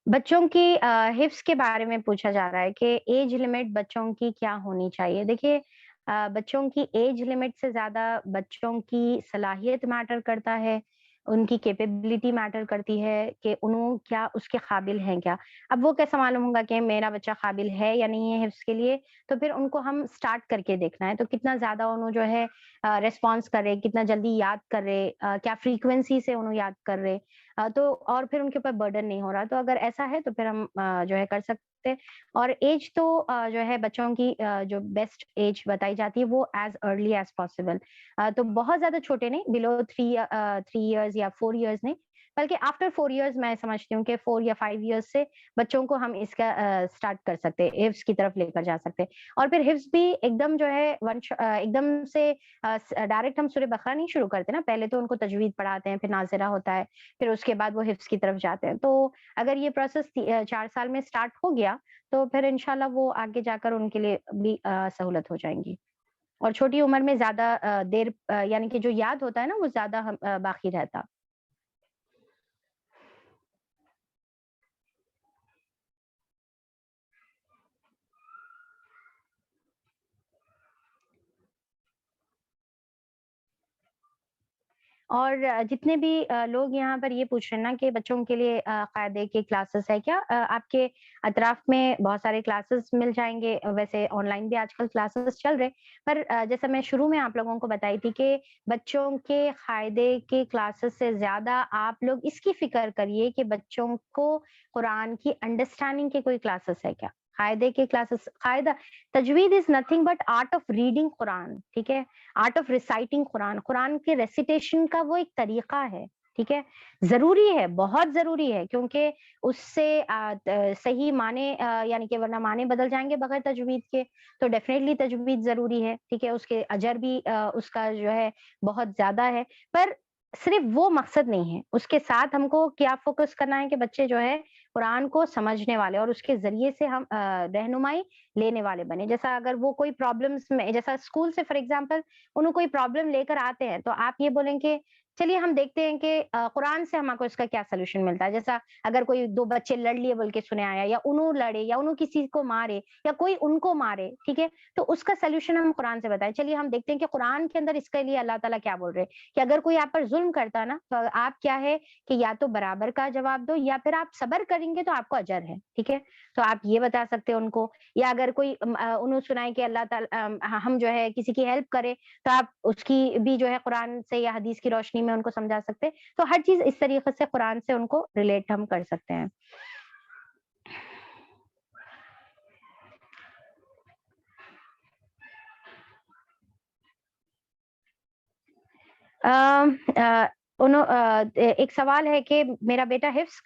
बच्चों की हिफ्ज़ के बारे में पूछा जा रहा है कि एज लिमिट बच्चों की क्या होनी चाहिए? देखिए बच्चों की एज लिमिट से ज़्यादा बच्चों की सलाहियत मैटर करता है, उनकी कैपेबिलिटी मैटर करती है कि उन्हों क्या उसके काबिल हैं क्या? अब वो कैसे मालूम होगा कि मेरा बच्चा काबिल है या नहीं है हिफ्ज़ के लिए? तो फिर उनको हम स्टार्ट करके देखना है, तो कितना ज़्यादा उन्हों जो है रिस्पॉन्स कर रहे, कितना जल्दी याद कर रहे, क्या फ्रीक्वेंसी से उन्हों याद कर रहे। तो और फिर उनके ऊपर बर्डन नहीं हो रहा, तो अगर ऐसा है तो फिर हम जो है कर सकते हैं। और एज तो जो है बच्चों की जो बेस्ट एज बताई जाती है वो एज़ अर्ली एज़ पॉसिबल, तो बहुत ज़्यादा छोटे नहीं, बिलो 3 इयर्स या 4 इयर्स नहीं, बल्कि आफ्टर 4 इयर्स मैं समझती हूँ कि 4 या 5 इयर्स से बच्चों को हम इसका स्टार्ट कर सकते हैं, हिफ्ज़ की तरफ लेकर जा सकते हैं। और फिर हिफ्ज़ भी एकदम जो है एकदम से डायरेक्ट हम सूरह बकरा नहीं शुरू करते ना, पहले तो उनको तजवीद पढ़ाते हैं, फिर नाज़िरा होता है, फिर उसके बाद वो हिफ्ज़ की तरफ जाते हैं। तो अगर ये प्रोसेस 4 साल में स्टार्ट हो गया, तो फिर इंशाल्लाह वो आगे जाकर उनके लिए भी सहूलत हो जाएँगी। और छोटी उम्र में ज़्यादा देर यानी कि जो याद होता है ना, वो ज़्यादा बाकी रहता। और जितने भी लोग यहाँ पर ये पूछ रहे हैं ना कि बच्चों के लिए कायदे की क्लासेस है क्या? आपके अतराफ में बहुत सारे क्लासेस मिल जाएँगे, वैसे ऑनलाइन भी आजकल क्लासेस चल रहे। पर जैसा मैं शुरू में आप लोगों को बताई थी कि बच्चों के कायदे के क्लासेस से ज़्यादा आप लोग इसकी फ़िक्र करिए कि बच्चों को कुरान की अंडरस्टैंडिंग के कोई क्लासेस है क्या? कायदे के क्लासेस, कायदा तजवीद is nothing but art of reading Quran, ठीक है? Art of reciting Quran, Quran के रेसिटेशन का वो एक तरीका है, ठीक है? ज़रूरी है, बहुत ज़रूरी है, क्योंकि उससे सही माने यानी कि वरना माने बदल जाएँगे बगैर तजवीद के, तो डेफ़िनेटली तजवीद ज़रूरी है, ठीक है? उसके अजर भी उसका जो है बहुत ज़्यादा है, पर सिर्फ़ वो मकसद नहीं है, उसके साथ हमको क्या फ़ोकस करना है कि बच्चे जो है कुरान को समझने वाले और उसके ज़रिए से हम रहनुमाई लेने वाले बने। जैसा अगर वो कोई प्रॉब्लम्स में, जैसा स्कूल से फॉर एग्ज़ाम्पल उन्हें कोई प्रॉब्लम लेकर आते हैं, तो आप ये बोलेंगे चलिए हम देखते हैं कि कुरान से हमको इसका क्या सॉल्यूशन मिलता है। जैसा अगर कोई 2 बच्चे लड़ लिए बोल के सुने आया, या उन्हों लड़े, या उन्हों किसी को मारे, या कोई उनको मारे, ठीक है? तो उसका सॉल्यूशन हम कुरान से बताएँ। चलिए हम देखते हैं कि कुरान के अंदर इसके लिए अल्लाह ताला क्या बोल रहे हैं, कि अगर कोई आप पर ज़ुल्म करता है ना, तो आप क्या है कि या तो बराबर का जवाब दो, या फिर आप सब्र करेंगे तो आपको अजर है, ठीक है? तो आप ये बता सकते हैं उनको। या अगर कोई उन्हें सुनाए कि अल्लाह ताला हम जो है किसी की हेल्प करें, तो आप उसकी भी जो है कुरान से या हदीस की रोशनी में उनको समझा सकते हैं। तो हर चीज़ इस तरीके से कुरान से उनको रिलेट हम कर सकते हैं। अ एक सवाल है कि मेरा बेटा हिफ्ज़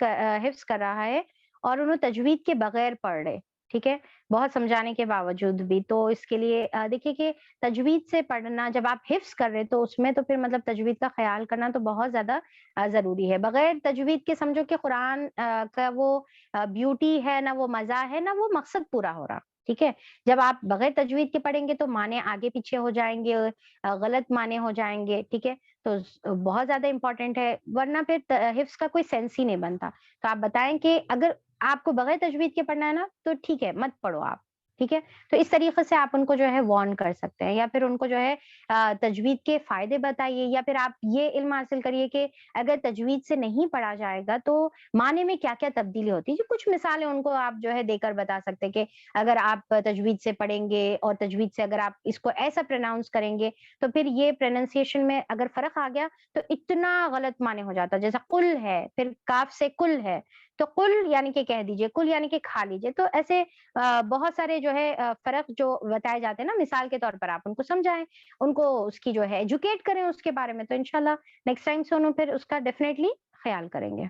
कर रहा है और उन्हें तजवीद के बगैर पढ़ रहे, ठीक है? बहुत समझाने के बावजूद भी। तो इसके लिए देखिए कि तजवीद से पढ़ना, जब आप हिफ्ज़ कर रहे हैं तो उसमें तो फिर मतलब तजवीद का ख़्याल करना तो बहुत ज़्यादा ज़रूरी है। बगैर तजवीद के समझो कि कुरान का वो ब्यूटी है, ना वो मज़ा है, ना वो मकसद पूरा हो रहा, ठीक है? जब आप बगैर तजवीद के पढ़ेंगे तो माने आगे-पीछे हो जाएँगे, गलत माने हो जाएँगे, ठीक है? तो बहुत ज़्यादा इम्पोर्टेंट है, वरना फिर हिफ्ज़ का कोई सेंस ही नहीं बनता। तो आप बताएँ कि अगर आपको बगैर तजवीद के पढ़ना है ना, तो ठीक है, मत पढ़ो आप, ٹھیک ہے؟ تو اس طریقے سے آپ ان کو جو ہے وارن کر سکتے ہیں، یا پھر ان کو جو ہے تجوید کے فائدے بتائیے، یا پھر آپ یہ علم حاصل کریے کہ اگر تجوید سے نہیں پڑھا جائے گا تو معنی میں کیا کیا تبدیلی ہوتی ہے. جو کچھ مثالیں ان کو آپ جو ہے دے کر بتا سکتے ہیں کہ اگر آپ تجوید سے پڑھیں گے اور تجوید سے اگر آپ اس کو ایسا پروناؤنس کریں گے تو پھر یہ پروننسیشن میں اگر فرق آ گیا تو اتنا غلط معنی ہو جاتا ہے. جیسا قل ہے، پھر کاف سے کل ہے، تو قل یعنی کہ کہہ دیجئے، کل یعنی کہ کھا لیجئے. تو ایسے بہت سارے جو ہے فرق جو بتائے جاتے ہیں نا، مثال کے طور پر آپ ان کو سمجھائیں، ان کو اس کی جو ہے ایجوکیٹ کریں اس کے بارے میں، تو انشاءاللہ نیکسٹ ٹائم سے انہوں پھر اس کا ڈیفینیٹلی خیال کریں گے.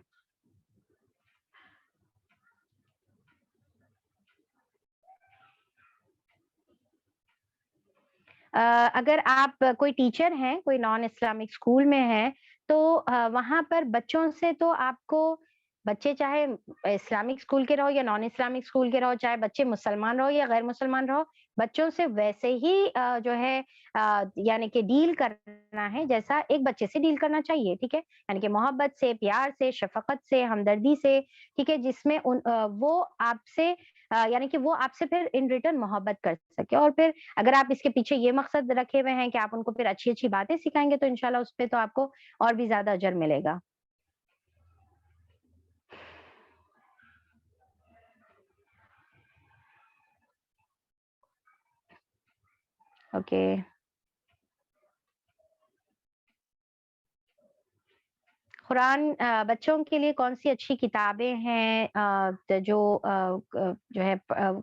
اگر آپ کوئی ٹیچر ہیں، کوئی نان اسلامک اسکول میں ہیں، تو وہاں پر بچوں سے تو آپ کو، بچے چاہے اسلامک اسکول کے رہو یا نان اسلامک اسکول کے رہو، چاہے بچے مسلمان رہو یا غیر مسلمان رہو، بچوں سے ویسے ہی جو ہے یعنی کہ ڈیل کرنا ہے جیسا ایک بچے سے ڈیل کرنا چاہیے. ٹھیک ہے؟ یعنی کہ محبت سے، پیار سے، شفقت سے، ہمدردی سے. ٹھیک ہے؟ جس میں وہ آپ سے یعنی کہ وہ آپ سے پھر ان ریٹرن محبت کر سکے. اور پھر اگر آپ اس کے پیچھے یہ مقصد رکھے ہوئے ہیں کہ آپ ان کو پھر اچھی اچھی باتیں سکھائیں گے، تو انشاءاللہ اس پہ تو آپ کو اور بھی زیادہ اجر ملے گا. اوکے. قرآن بچوں کے لیے کون سی اچھی کتابیں ہیں جو ہے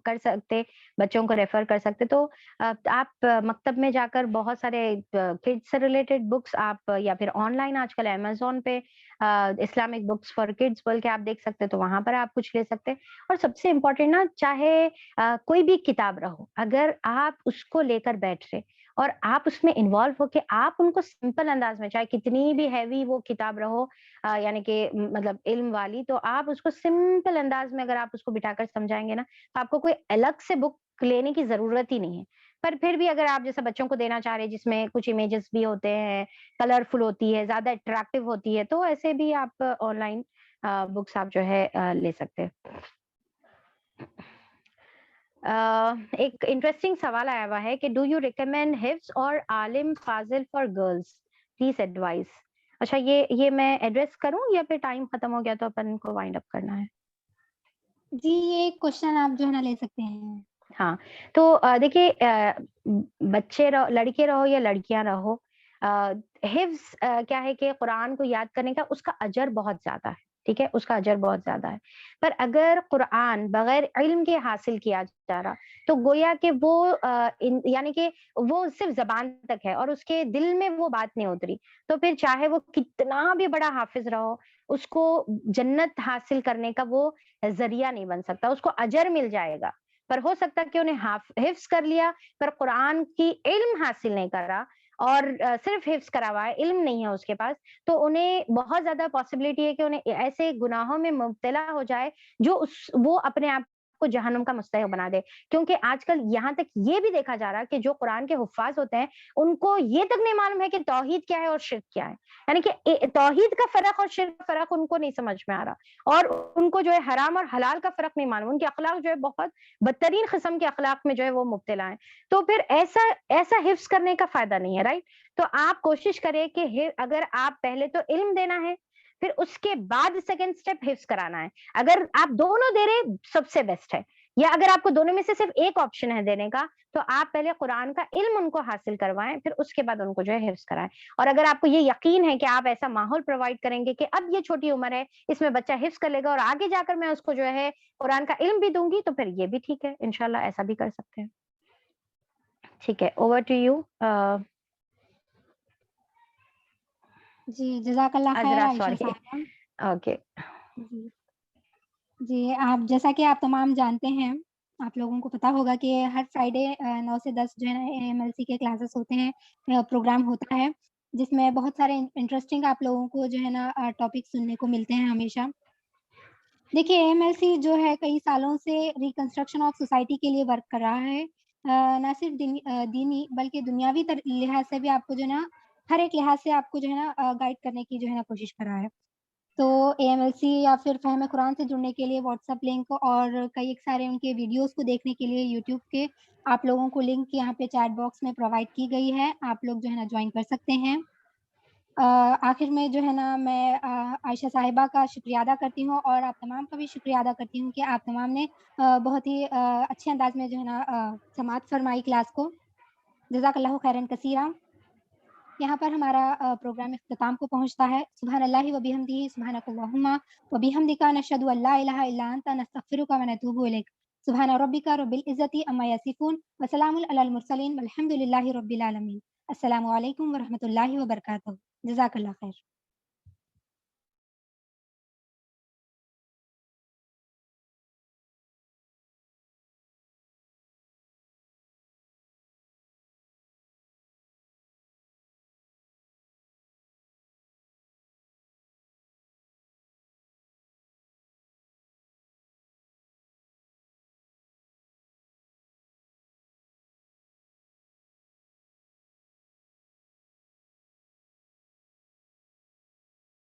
کر سکتے، بچوں کو ریفر کر سکتے؟ تو آپ مکتب میں جا کر بہت سارے کڈس سے ریلیٹڈ بکس آپ، یا پھر آن لائن آج کل امیزون پہ اسلامک بکس فار کڈس بول کے آپ دیکھ سکتے، تو وہاں پر آپ کچھ لے سکتے. اور سب سے امپورٹینٹ نا، چاہے کوئی بھی کتاب رہو، اگر آپ اس کو لے کر بیٹھ رہے اور آپ اس میں انوالو ہو کے آپ ان کو سمپل انداز میں، چاہے کتنی بھی ہیوی وہ کتاب رہو یعنی کہ مطلب علم والی، تو آپ اس کو سمپل انداز میں اگر آپ اس کو بٹھا کر سمجھائیں گے نا، تو آپ کو کوئی الگ سے بک لینے کی ضرورت ہی نہیں ہے. پر پھر بھی اگر آپ جیسا بچوں کو دینا چاہ رہے ہیں جس میں کچھ امیجز بھی ہوتے ہیں، کلرفل ہوتی ہے، زیادہ اٹریکٹیو ہوتی ہے، تو ایسے بھی آپ آن لائن بکس آپ جو ہے لے سکتے ہیں. ایک انٹرسٹنگ سوال آیا ہوا ہے کہ ڈو یو ریکمینڈ حفظ اور عالم فاضل فار گرلس، پلیز ایڈوائز. اچھا، یہ میں ایڈریس کروں یا پھر ٹائم ختم ہو گیا تو اپن کو وائنڈ اپ کرنا ہے؟ جی، یہ کوشچن آپ جو ہے نا لے سکتے ہیں. ہاں، تو دیکھیے، بچے رہو، لڑکے رہو یا لڑکیاں رہو، حفظ کیا ہے کہ قرآن کو یاد کرنے کا اس کا اجر بہت زیادہ ہے. ٹھیک ہے؟ اس کا اجر بہت زیادہ ہے. پر اگر قرآن بغیر علم کے حاصل کیا جا رہا تو گویا کہ وہ یعنی کہ وہ صرف زبان تک ہے اور اس کے دل میں وہ بات نہیں اتری، تو پھر چاہے وہ کتنا بھی بڑا حافظ رہو، اس کو جنت حاصل کرنے کا وہ ذریعہ نہیں بن سکتا. اس کو اجر مل جائے گا، پر ہو سکتا ہے کہ انہیں حفظ کر لیا پر قرآن کی علم حاصل نہیں کرا، اور صرف حفظ کرا ہوا ہے، علم نہیں ہے اس کے پاس، تو انہیں بہت زیادہ پاسبلٹی ہے کہ انہیں ایسے گناہوں میں مبتلا ہو جائے جو وہ اپنے آپ کو جہنم کا مستحق بنا دے. کیونکہ آج کل یہاں تک یہ بھی دیکھا جا رہا ہے کہ جو قرآن کے حفاظ ہوتے ہیں ان کو یہ تک نہیں معلوم ہے کہ توحید کیا ہے اور شرک کیا ہے. یعنی کہ توحید کا فرق اور شرک کا فرق ان کو نہیں سمجھ میں آ رہا، اور ان کو جو ہے حرام اور حلال کا فرق نہیں معلوم. ان کے اخلاق جو ہے بہت بدترین قسم کے اخلاق میں جو ہے وہ مبتلا ہیں. تو پھر ایسا حفظ کرنے کا فائدہ نہیں ہے، رائٹ؟ تو آپ کوشش کریں کہ اگر آپ پہلے تو علم دینا ہے، پھر اس کے بعد سیکنڈ اسٹیپ حفظ کرانا ہے. اگر آپ دونوں دے رہے سب سے بیسٹ ہے، یا اگر آپ کو دونوں میں سے صرف ایک آپشن ہے دینے کا، تو آپ پہلے قرآن کا علم ان کو حاصل کروائیں، پھر اس کے بعد ان کو جو ہے حفظ کرائیں. اور اگر آپ کو یہ یقین ہے کہ آپ ایسا ماحول پرووائڈ کریں گے کہ اب یہ چھوٹی عمر ہے، اس میں بچہ حفظ کر لے گا اور آگے جا کر میں اس کو جو ہے قرآن کا علم بھی دوں گی، تو پھر یہ بھی ٹھیک ہے، انشاءاللہ ایسا بھی کر سکتے ہیں. ٹھیک ہے، اوور ٹو یو. جی، جزاک اللہ خیر عذرا، عائشہ سوری. صاحبہ. اوکے. جی جی، آپ جیسا کہ آپ تمام جانتے ہیں، آپ لوگوں کو پتا ہوگا کہ ہر فرائیڈے 9 سے 10 جو ہے نا AMLC کے کلاسز ہوتے ہیں، پروگرام ہوتا ہے جس میں بہت سارے انٹرسٹنگ آپ لوگوں کو جو ہے نا ٹاپک سننے کو ملتے ہیں ہمیشہ. دیکھیے AMLC جو ہے کئی سالوں سے ریکنسٹرکشن آف سوسائٹی کے لیے ورک کر رہا ہے، نہ صرف دینی بلکہ دنیاوی لحاظ سے بھی آپ کو جو ہے نا ہر ایک لحاظ سے آپ کو جو ہے نا گائیڈ کرنے کی جو ہے نا کوشش کر رہا ہے. تو AMLC یا پھر فہم قرآن سے جڑنے کے لیے واٹس ایپ لنک اور کئی ایک سارے ان کے ویڈیوز کو دیکھنے کے لیے یوٹیوب کے آپ لوگوں کو لنک یہاں پہ چیٹ باکس میں پرووائڈ کی گئی ہے، آپ لوگ جو ہے نا جوائن کر سکتے ہیں۔ آخر میں جو ہے نا میں عائشہ صاحبہ کا شکریہ ادا کرتی ہوں اور آپ تمام کا بھی شکریہ ادا کرتی ہوں کہ آپ تمام نے بہت ہی اچھے انداز میں جو ہے نا سماعت فرمائی کلاس کو۔ جزاک اللہ خیرًا کثیرًا۔ یہاں پر ہمارا پروگرام اختتام کو پہنچتا ہے۔ سبحان اللہ و بحمدہ، سبحانک اللہم و بحمدک، نشہد ان لا الہ الا انت، نستغفرک و نتوب الیک۔ سبحان ربک رب العزۃ عما یصفون وسلام علی المرسلین والحمد للہ رب العالمین۔ السلام علیکم و رحمۃ اللہ وبرکاتہ۔ جزاک اللہ خیر۔